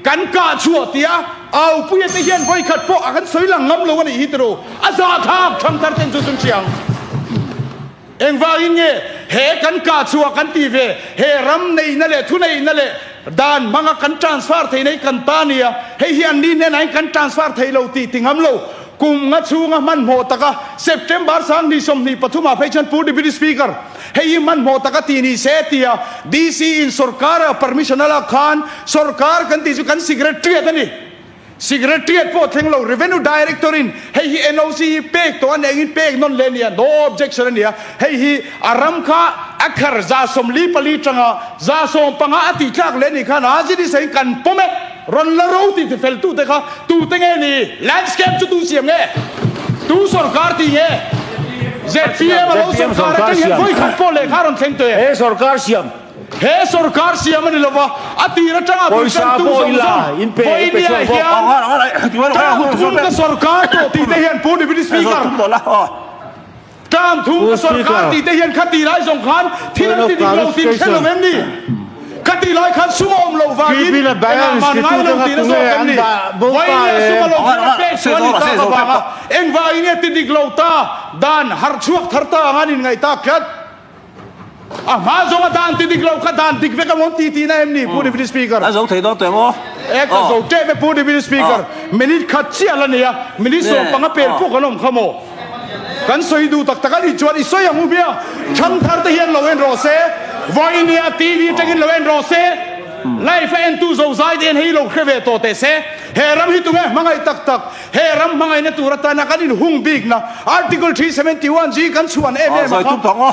kan ka chuatia au puya te hian voi khat po akan soi lang ngam lo ni hitro aza thak tham tar ten chu chung chiang eng vagi nge he kan ka chua kan ti ve he ram nei na le thu nei na le dan manga kan transfer thei nei kan ta nia he hian ni ne nai kan transfer thei lo ti tingam lo kum nga chunga man mo taka September sang ni som ni pathuma phaichan pu deputy speaker hey man mo taka ti ni setia DC in sarkar permission ala khan sarkar kan ti ju kan secretariat ani secretariat po thenglo revenue director in hey hi NOC pek to an engin pek non lenia no objection ania hey hi aram kha akhar za som li pali tanga za som panga ati tlak leni khan ajini sei kan pome ron la ro ti fel tu te kha tu te nge ni landscape chu tu siam nge tu sarkar ti nge ZPM lo sarkar ti voi khat po le kharon theng to he sarkar siam he sarkar siam ni lova ati ra tanga poisa po ila in pe pe so ka sarkar to ti te hian pu deputy speaker tam thu sarkar ti te hian khati lai jong khan thil ti lo tin khelo mem ni khati lai khan sumom lo wa gi man ngai lo ti so mem ni voi ni sumom lo pe so ni ta ba eng wa ini ti dik lo ta dan har chuak tharta nganin ngai ta khat ma zo ma dan ti dik lo kha dan dik ve ka mon ti na em ni pu deputy speaker a zo thei do te mo ek zo te be pu deputy speaker minute khat chi ala ne ya minute so panga per pu kanom khamo kan soi du tak tak ni chuan i soi amu bia tham thar te hian loen ro se voinia TV tagin loen ro se life and tu zo zai den hei lo khrewe to te se he ram hi tu nge mangai tak tak he ram mangai na tu rata na kanin hung big na article 371G kan chuan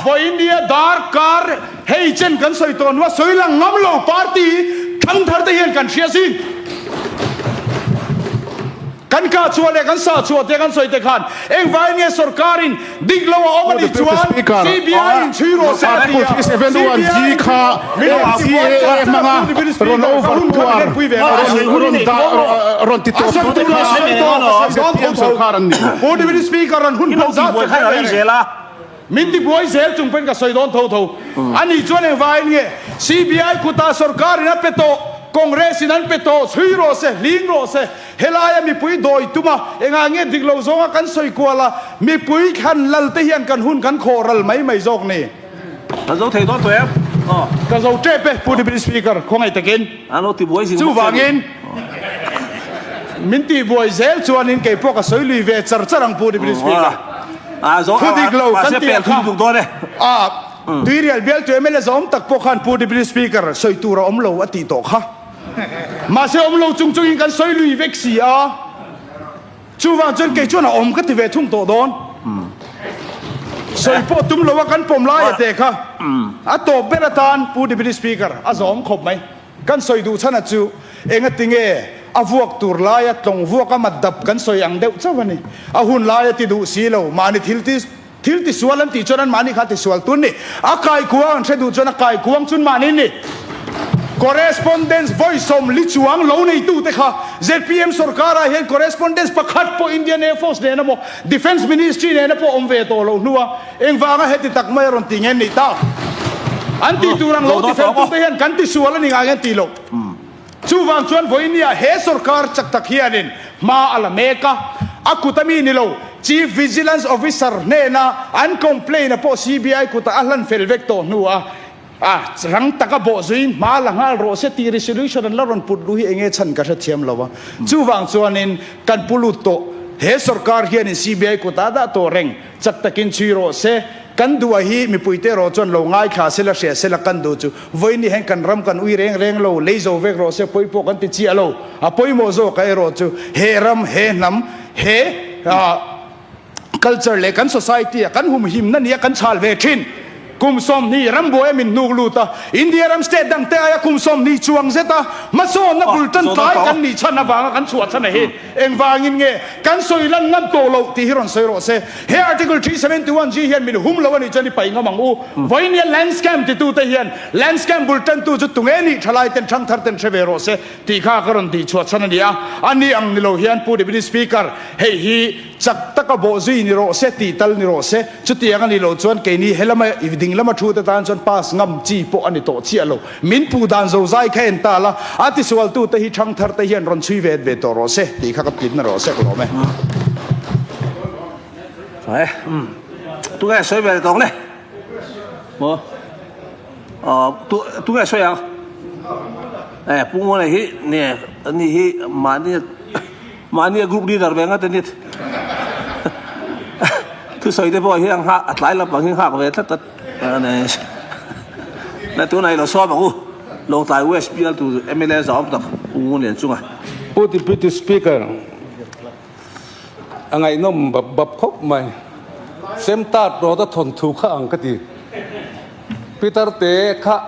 voinia dar kar hei chen kan soi ton wa soi lang ngam lo party tham thar te hian kan thia sin kan ka chuale kan sa chuate kan soi te khan eng vai nge sarkarin diglo omani chuan CBI in chiro sa dia 371G kha CAA manga ron over ron ti to sarkaran ni pu deputy speaker ron hun pau za zela min ti boy zel chung pen ka soi don tho ani chuan eng vai nge CBI kuta sarkarin apeto Congress in an peto hero se lingro se helaya mi pui doi tuma enga nge diglo zonga kan soi kwala mi pui khan lalte hian kan hun kan khoral mai jok ni ta zo thei do to em ka zo tepe pu deputy speaker khongai takin ano ti boy sin chu wangin min ti boy zel chuanin ke po ka soi lui ve charang pu deputy speaker a zo diglo kan ti thum do ne Dirial bial tu MLA zom tak po khan pu deputy speaker soi tura omlo ati to kha ma se omlo chung in kan soi lui vek si a chu wang chen ke chuan om ka ti ve thum to don soi po tum lo wa kan pom lai te kha a to beratan pu deputy speaker a zom khop mai kan soi du chana chu enga tinge avuak tur laya tlong vuak amadap kan soyang deuh chawani ahun laya ti du silo mani thilti sualan ti choran mani khati sual tunni akai kuang thedu chona kai kuang chun mani ni correspondence voice om lichuang lo nei tu te kha ZPM sarkara he correspondence pakhat po Indian Air Force ne na mo defense ministry ne na po omve to lo nuwa engwanga heti takmai ron tingen ni ta anti turang lo defense tu te hian kan ti sualan ni ngang ti lo chuwang chuan voinia he sarkar chak tak hianin ma ala meka akutami ni lo chief vigilance officer ne na an complain po CBI kuta ahlan felvek to nuwa rang taka bo zuin ma langal ro se ti resolution an laron putlu hi enge chan ka thiam lawa chuwang chuanin kan pulut to he sarkar hian CBI kuta da to reng chak takin chiro se kan duwa hi mi puite ro chon lo ngai kha sela she sela kan du chu voini hen kan ram kan ui reng lo leizo vek ro se poi po kan ti chi alo a poi mo zo kai ro chu he ram he nam he culture le kan society kan hum him na nia kan chal ve thin kum som ni ram bo emin nuk luta India ram state dang te aya kum som ni chuang zeta maso na bultan tai kan ni chana wanga kan chuat chana he eng wangin nge kan soilan ngam to lo ti hiron soiro se he article 371 g hian min hum lawani chani pai ngamang u voinia land scam ti tu te hian land scam bultan tu chu tungeni thalai ten thang thar ten chevero se ti kha karon ti chuat chana dia ani ang ni lo hian pu deputy speaker hei hi chak taka bo zui ni ro se ti tal ni ro se chuti ang ni lo chuan ke ni helama ding lama thu ta tan chon pas ngam chi po ani to chi alo min pu dan zo zai khen ta la ati sual tu te hi thang thar te hian ron chui vet ve to ro se ti kha ka pin na ro se ko me phải tu nghe soi về tông này mo tu nghe soi à pung này hi nè ni hi mania group leader về ngay tên nít tu soi để bỏ hi ang ha lại là bằng hi ha về tất này là tu này là so bằng u long tại West BL tu MLA giáo tập pung liền chung à Deputy Speaker anh ấy nó bập khóc mày xem ta rồi ta thôn thu khá ang cái gì Peter te khá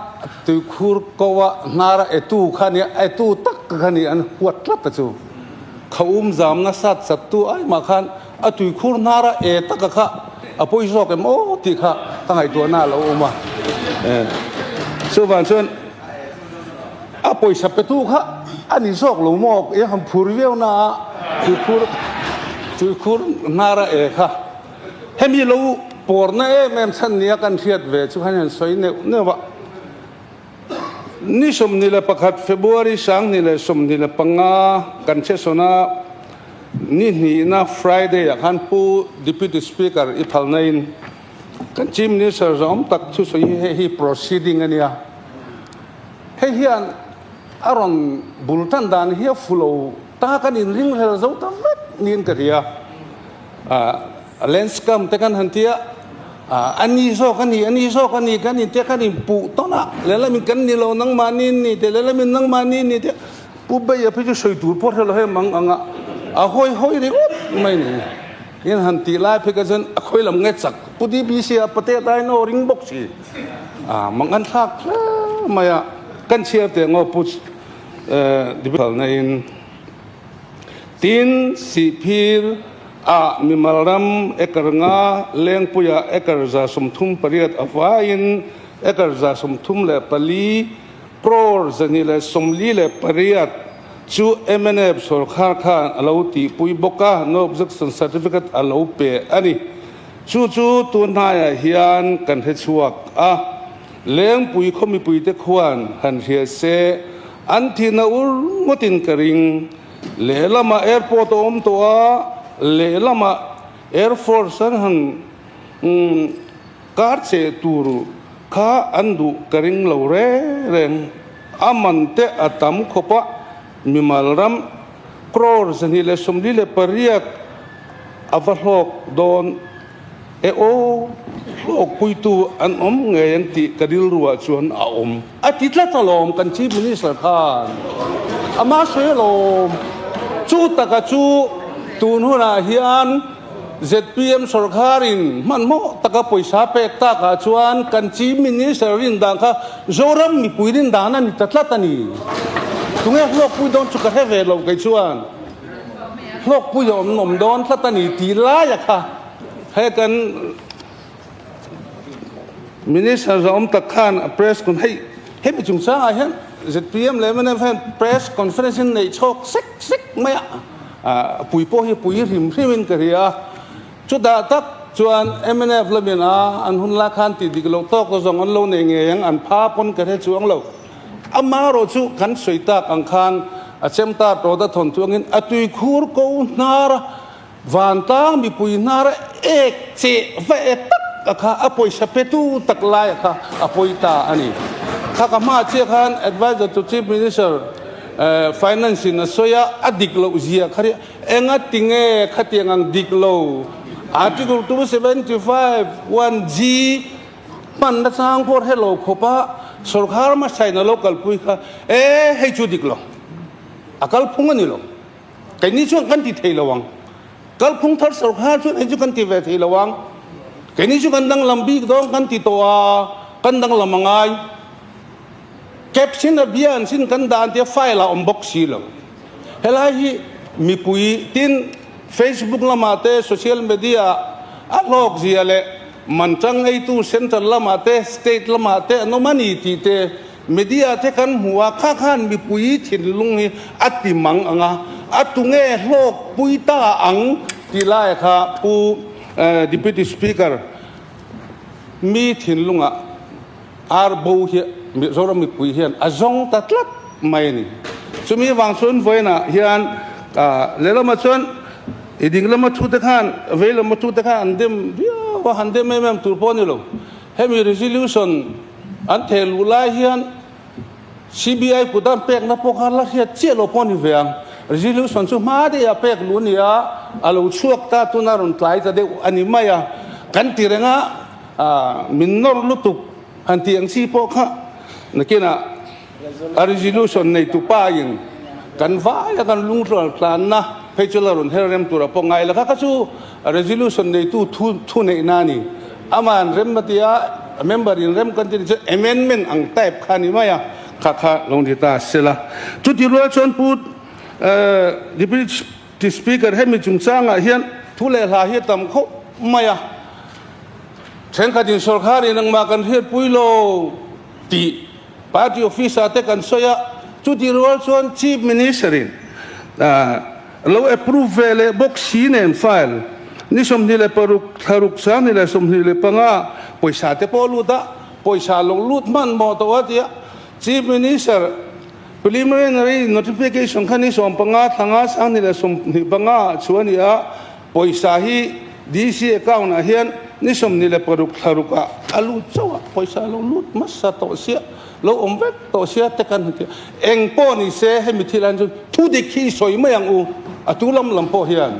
từ khu câu nara etu khá ni etu tắc khá ni anh huat lát ta chú khâu giảm na sát sát tu ai mà khan từ khu nara tắc khá apoi so cái mô thì khá thằng ấy tua na lâu mà số vạn xuân apoi sắp tu khá anh ấy so lâu mò cái ham phur veo na từ khu nara khá hem gì lâu por na em san nia kan thiat ve chu han soi ne wa ni som ni la pakhat February sang ni la som ni la panga kan che sona ni na Friday kan pu deputy speaker I phal nain kan chief minister zom tak chu soi hi proceeding ania he hian aron bultan dan hi fulo ta kan in ring hel zo ta vet nin ka ria landscape te kan hantia ani so kan ni te kan in pu to na lela min kan ni lo nang manin ni te lela min nang manin ni te pu ba ya phi soi tur por lo he mang anga a hoi ri mai ni in hanti lai phi ka jan a khoi lam nge chak pu di bi sia pate dai no ring box si mang an thak maya kan chia te ngo pu di bal na in tin si phir mi malram ekarnga leng puya ekarza somthum pariat afain ekarza somthum le pali pror zanile somli le pariat chu MNF sarkar khan alauti pui boka no objection certificate alaupe ani chu tunaya hian kan he chuak leng pui khomi pui te khwan han hia se anthina ur ngotin karing lelama airport om to le lama Air Force han kar che turu kha andu karing lo reng amante atam khopa mimalram crore zani le somli le pariak avalhok don o kuitu an nge ti kadil ruwa chuan a atitla talom kan chief minister khan ama soelom chu taka chu tunhuna hian ZPM sarkarin manmo taka poisa pek ta ka chuan kan chief minister rin dang kha zoram mi puirin dana ni tatlatani ตรงนี้โลกปุยโดนจุกกระเทเวลงไกชวนโลกปุยอมหนมโดนทัตนีตีล้ายอะค่ะให้กันมินิสเตอร์จะอมตะขานเพรสคนให้ไปจุงซ่าไอ้เห็นจะเตรียมเลยมันเป็นเพรสคอนเฟอเรนซ์ในโชคซิกไม่ปุยโป้ให้ปุยริมที่มันกระเรียจุดดาตักชวนMNFละเมียนะอันหุ่นละขันติดกิโลโต้ก็ส่งอันโลในเงี้ยอันพาปนกระเทชวงเราอามาโรชุขันสวยตากอังคารเชมตาโตดทนทวงินอตุยคูร์กูนาระวันตามีปุยนาระเอกเจเวตักอะค่ะอปุยสเปตูตักลายค่ะอปุยตาอันนี้ข้ากมาเชี่ยขัน advisor to chief minister finance นะสวยอดิกโลเจียค่ะเอ็งอัดติงขัดยังอังดิกโลArticle 275 1G มันนักสร้างพอร์ตให้โลกขบะสุขารมาใช้ในโลกกัลปุยค่ะให้จุดิกโลกัลพุงอันนี้โลแต่นี่ช่วงกันที่เทระวังกัลพุงทัดสุขารช่วงให้จุกันที่เวทีระวังแต่นี่ช่วงกันดังลำบีกดองกันที่ตัวกันดังลำมังไงเก็บสินเบียนสินกันดานที่ไฟละอมบ็อกซี่โลเฮลัยมีปุยตินFacebook ละมาเตะโซเชียลมีเดียอัลโลกเสียเลยมันจังไอตู้เซ็นทรัลละมาเตะสเตทละมาเตะโนมันอีทีเตะมีเดียเทกันหัวข้าขันมีปุยถิ่นลุงนี่อัติมังอ่ะอัตุเงะโลกปุยตาอังที่ไล่ค่ะผู้Deputy Speaker มีถิ่นลุงอ่ะอาร์บูเฮียมีโซลมีปุยเฮียนอาจงตัดลัดไม่นี่สมัยวางส่วนไว้นะเฮียนเลลมาส่วนอีดิ่งละมาทุตะขันเวลมาทุตะขันอันเดมว่าอันเดมไม่ตัวพอนี่หรอกให้มี resolution อันเทลุไลเฮียน CBI กูดันเป็กนับพวกเขาละเฮียเจ้าโลพอนี่เวียง resolution สุมาเดียเป็กลุนี่อ่ะอาลูช่วงตาตุนารุนไลจะเด็กอันนี้ไม่อ่ะกันตีเรงอ่ะมินนอร์ลุตุกอันที่ยังซีพวกเขานักน่ะ resolution ในตุป้ายังกันฟ้ากันลุงตรวจพลานนะเพจละรุ่นเฮเรมตัวเราปงไงแล้วก็ชู resolution ในตู้ในนานี่อามันเรมมาที่อ่ะ member in เรมกันที่จะ amendment อังเทปขานี่ไหมอ่ะข้าลงที่ตาเสละจุดที่รู้ชนพูดDeputy Speaker ให้มีจุงจ้างอ่ะเฮียนทุเลหาเฮียตำเขาไม่อ่ะเช่นขัดยินสุรคารีนังมากันเฮียปุยโลตีParty Office อาเตกันสอยจุดที่รู้ชน Chief Minister เราapprove เลยบอกซีเนนไฟล์นี่สมนี่เลยปรุกทารุกษานี่เลยสมนี่เลยปังอ่ะปอยสาเตปอลูดะปอยสาลงลูดมันมอตัวเดีย Chief Minister preliminary notification คันนี้สมปังอ่ะทางอ่ะสังนี่เลยสมนี่ปังอ่ะชวนนี่อ่ะปอยสาฮีDC account อ่ะเฮียนนี่สมนี่เลยปรุกทารุกอ่ะอาลูเจ้าปอยสาลงลูดมัสตอเสียเราอมเวทตัวเสียแต่กันเองป้อนี่เสียให้มีที่ร้านจนทุกเด็กขี้สวยไม่ยังอูตุลำป้อเฮียน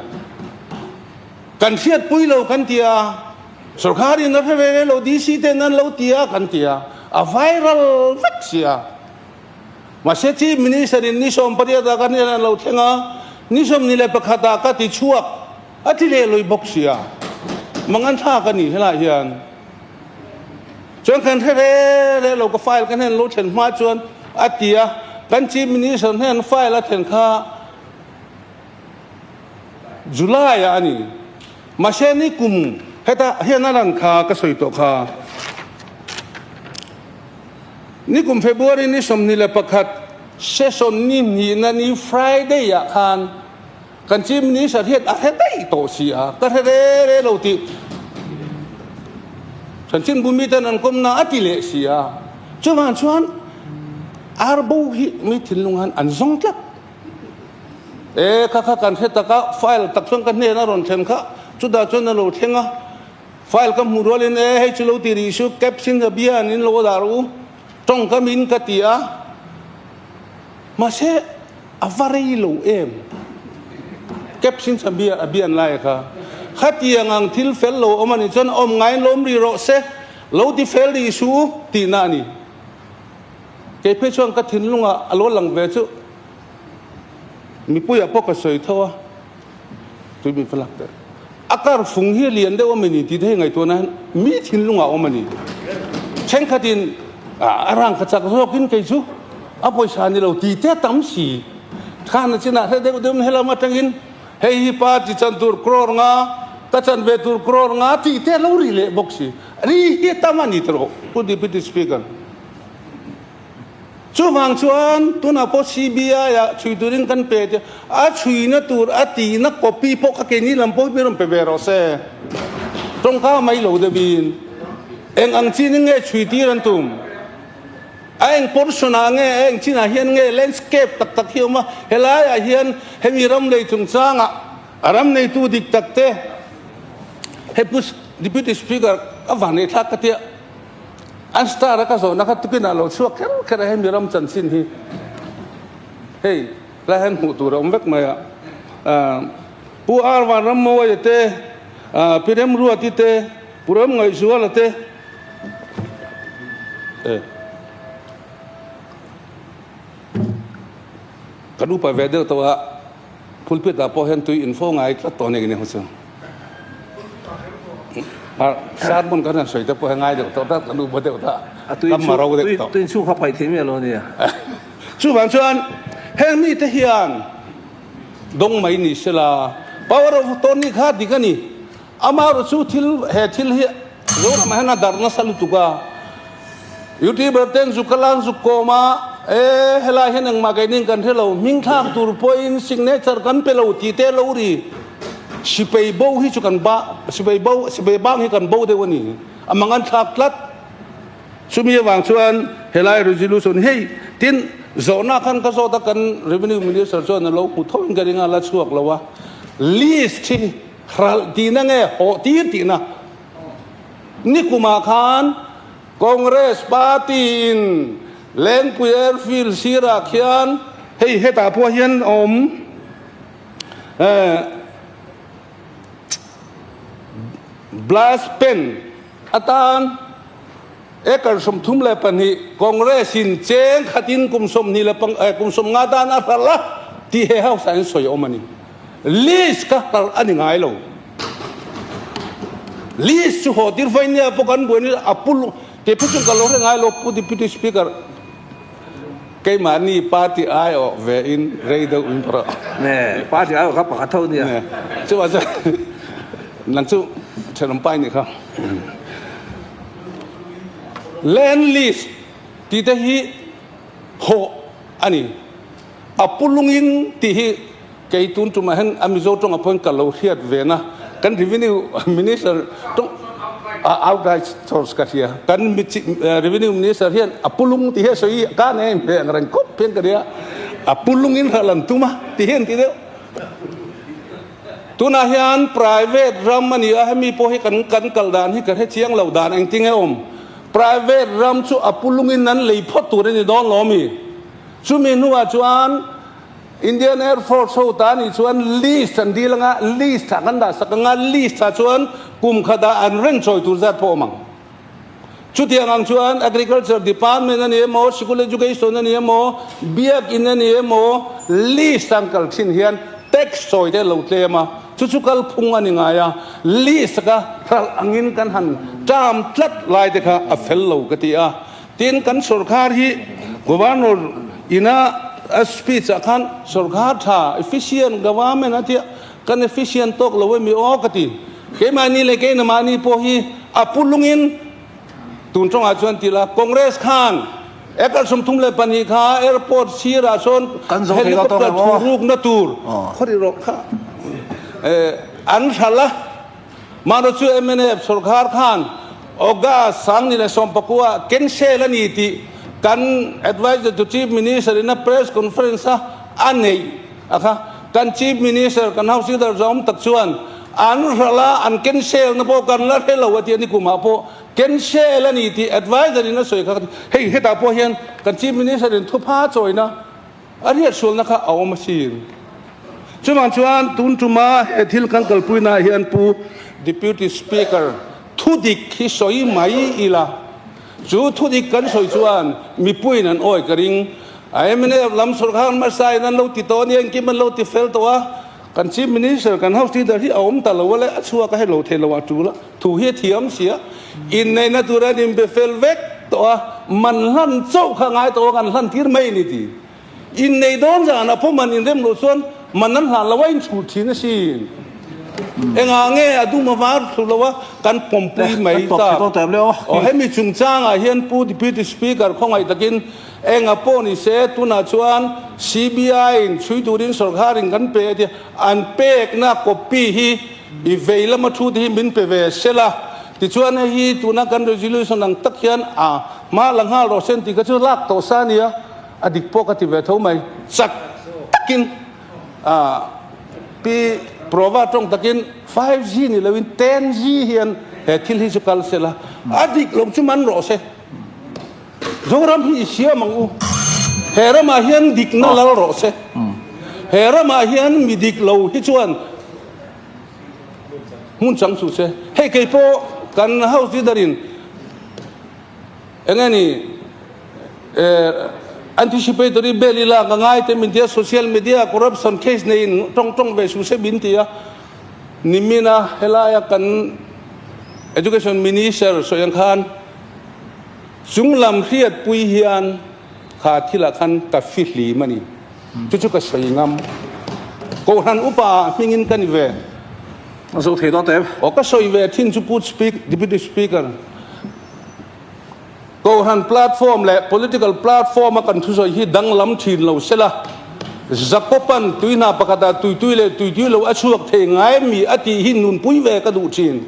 กันเสียดปุยเรากันเตียสุขารีนับเวลเราดีสิเตนั้นเราเตียกันเตียไวรัลวัคซีนมาเสียที่มินิสเตอร์นิสมปฏิบัติการนี่เราเท่งนิสมนี่เลยประคาตากัติชัวอาทิเลลอยบ็อกซี่มังอันท่ากันนี่เท่าไหร่เฮียนจนกันเท่เราก็ไฟล์กันเห็นรู้เห็นมาจนอาทิยกันชีมินิสเตอร์เห็นไฟล์แล้วเห็นข้าจุลายอันนี้มาเช่นนี้กุมเฮนั่นข้าก็สวยตัวข้านี่กุมเฟบรุรีนี่สมนี่เลยประกาศเซสชันนี่นั่นนี่ Friday อ่ะกันชีมินิสเตอร์เห็นอะไรได้ตัวเสียก็เราที่ฉันชินบุญมีแต่นั้นก็น่าติเลเสียชวนอาร์บูฮิมีทิ้งลงหันอันซงจักข้ากันเฮตกะไฟล์ตักส่งกันเนี่ยนะรอนเทนข้าจุดาจนเราเทงะไฟล์ก็มูรอลินให้ชุลตีริชุแคปซินกับเบียนินโลดารูตรงกับมินกัติยามาเช่อวารีโลแคปซินกับเบียนไล่ค่ะขัดยังอังทิลเฟลโลอมันจนอมไงลมรีโรเซโลที่เฟลดิสูตีนานี่เก็บเพื่อช่วงกัดทิ้งลุงอ่ะอารมณ์หลังเวชุมีปุยพวกกระสวยเท่าตัวมีฝรั่งเด้ออาการฝุ่งเฮียเลียนได้ว่ามันนี่ที่ได้ไงตัวนั้นมีทิ้งลุงอ่ะอมันนี่เช่นขัดยินร่างขจักรโรคกินไก่ชู a poisa ni lo ti te tam si khan china he de dum hela ma tangin hei pa ti chan tur kror nga ka chan ve tur kror nga ti te lo ri le boxi ri hi tamani tro ku deputy speaker chu wang chuan tu na po CBI ya chui turin kan pe a chui na tur a ti na copy po ka ke ni lam po bi rom pe vero se trong ka mai lo de bin eng ang chin nge chui ti ran tum anh portiona nghe anh chỉ là hiền nghe landscape tak tak hiu mà helai à hiền hemi ram nei chung chang à ram nei tu dik tak te hepus deputy speaker avane thak ka te an star ka so na ka tu na lo chuak kher hemi ram chan sin hi hey la hen hu tu rom vek ma ya pu ar wa ram mo ye te pirem ru ati te puram ngai zuala te kan upa vedel tawa pulpit apo hen tu info ngai tla to ne ni hoso sát bon kan soi ta po ngai de to ta kan upa de ta kam marau de to tu chu kha pai the me lo ni chu ban chuan heng ni te hian dong mai ni sela power of tony kha dikani amaro chu thil he thil hi ro ma hana darna salu tuka youtuber ten zukalan zukoma helai hen ang maganing kan hello ming thak tur point signature kan pelo ti te lo ri sipei bo hi chu kan ba sipei bang hi kan bo de wani amangan thak tlat sumi wang chuan helai resolution hey tin zona khan ka zo ta kan revenue minister chuan lo pu thoin ka ringa la chuak lawa list thi ral ti na nge ho ti na ni kuma khan congress party in Len Puyer Phil Sira Kian hey heta po hian blast pen atan ekar som thum le pan hi congress in cheng khatin kum som ni le pang kum som nga dan a la ti he house an soi omani list ka tar ani ngai lo list chu ho tir fain ya po kan boni apul te puchung ka lo ngai lo pu deputy speaker cái mà ni party ai ở về in radio in pro nè party ai ở khắp cả thâu đi à chứ mà sao lần chú chơi làm bài này không land list thì thế hi hộ anh apulungin thì hi cái tuần chúng mà hen amizo trong appoint cả lâu hiệt về na kan revenue minister trong outright source ka sia kan revenue minister hian apulung ti he soi ka ne be ngrang kop pen ka dia apulungin halan tuma ti hen ti deu tuna hian private ram ani a hemi po hi kan kaldan hi ka he chiang lo dan ang tinge private ram chu apulungin nan lei phot tu ni don lo mi chu mi nuwa chuan Indian Air Force ho tani chuan list an dilanga list kan da sakanga list chuan kum khada an ren choi tur zat po mang chu tiang chuan agriculture department ani mo school education ani mo biak in ani mo list an kal thin hian tax choi de lo tlema chu kal phung ani nga ya list ka thal angin kan han tam tlat lai de kha a fel lo ka ti a tin kan sarkar hi governor ina a speech akhan sarkar tha efficient government atia kan efficient tok lo mi o kati ke mani le ke na mani po hi apulungin tun chong a chuan tila congress khan ekal som thum le pani kha airport sira son helicopter ruk na tur khori ro kha an thala maro chu MNF sarkar khan oga sang ni le som pakua cancel ani ti kan advise to chief minister in a press conference anei aka kan chief minister kan house leader zom tak chuan an rala an cancel na po kan la hello ati ni kuma po cancel ani ti advisor in a soi kha hey heta po hian kan chief minister in thupa choina ari sul na kha awm sin chuan tun tuma ethil kan kalpuina hian pu deputy speaker thudik hi soi mai ila chú thu đi cắn soi chuan mi pui nan oi karing ai mene lam sarkar ma sai nan lo ti to ni ang ki man lo ti fel to a kan chief minister kan house leader hi awm ta lo wala achua ka he lo the lo wa tu la thu hi thiam sia in nei na tura nim be fel vek to a man han chau kha ngai to kan han tir mai ni ti in nei don ja na pho man in rem lo chuan man nan han lawain thu thina sin enga nge adu ma var thu lawa kan pompui mai ta o hemi chung changa hian pu deputy speaker khongai takin enga poni se tuna chuan CBI in chui turin sarkarin kan pe ti an pek na copy hi i veila ma thu thi min pe ve sela ti chuan hi tuna kan resolution ang tak hian ma lang ha ro sen ti ka chu lak to sania adik po ka ti ve tho mai sak takin pi prova trong takin 5G ni lawin 10G hian he thil hi chu kal sela adik lom chu man ro se zoram hi sia mangu hera ma hian dik na lal ro se hera ma hian mi dik lo hi chuan mun chang su se he ke po kan house leaderin engani anticipatory belila ngai te media social media corruption case nei tong ve su se bin tia nimina helaya kan education minister soyang khan sunglam khiat pui hian kha thila khan ka fihli mani chu ka soingam ko han upa mingin kan ve so the don te o ka soi ve thin chu put speak deputy speaker ko han platform le political platform kan thu soi hi dang lam thin lo sela zakopan tuina pakata tui lo achuak the ngai mi ati hin nun pui ve ka du chin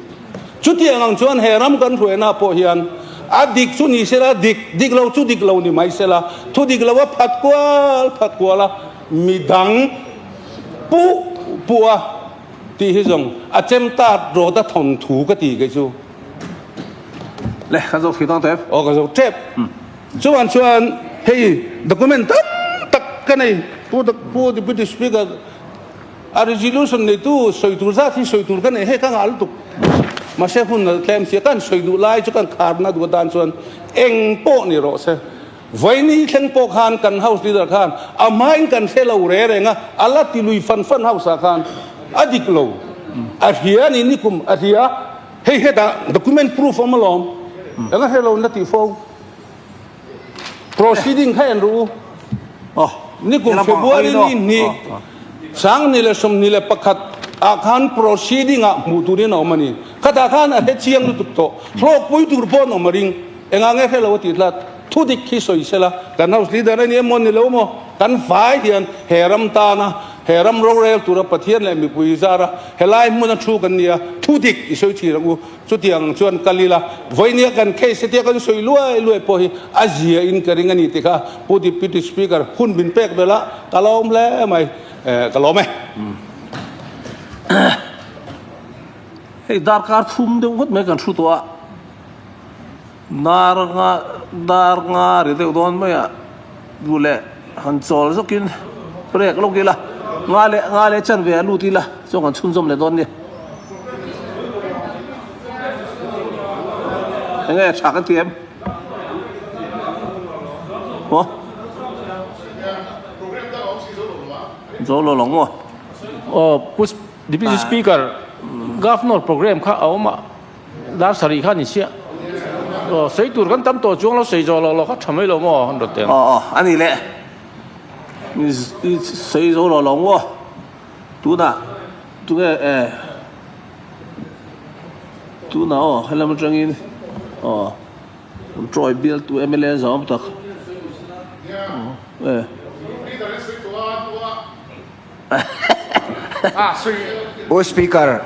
chu tiang ang chuan heram kan thuena po hian adik chu ni sela dik lo chu dik lo ni mai sela thu dik lo phat kwala mi dang puwa ti hi jong achem ta ro ta thon thu ka ti ke chu le ka zo thidon te o ka zo tep chuan hei document tak ka nei pu deputy speaker a resolution ne tu soitur za thi soitur ka nei he ka ngal tu ma se hun na tlem sia kan soidu lai chu kan khar na du dan chuan eng po ni ro se voini thleng po khan kan house leader khan a main kan selo re renga ala ti lui fan house khan adik lo a hian ni kum a hia hei heta document proof amalom anga hello na ti fo proceeding khain ru ni kum February ni sang ni le som ni le pakhat akhan proceeding a muturi no mani kata khan a he chiang lu tuk to hlok pui tur pon no maring enga nge hello ti lat thu dik khi soi sela kan house leader ni mon ni lo mo kan vai hian heram ta na heram ro rel tur pathian le mi pui zara helai mun thu kan nia thu dik i soi thi rangu chu tiang chuan kalila voinia kan case te kan soi luai po hi azia in karing ani te kha pudi piti speaker hun bin pek bela kalom le mai kalome hey darkar thum de hot me kan thu to dar nga re de don me ya dule han chol zokin prek lo ki la nga le chan ve lu ti la so kan chun zom le don ni nghe chả cái tiệm hả dỗ lo lỏng rồi push deputy speaker governor program khác áo mà đã xử lý khác như thế xây tụi con tâm tổ chung nó xây cho lo khác chấm mấy lo mà không được tiền anh đi lẹ xây dỗ lo lỏng tú na tú nghe tú nào hay là một trang in Troy bill to MLA zom tak Speaker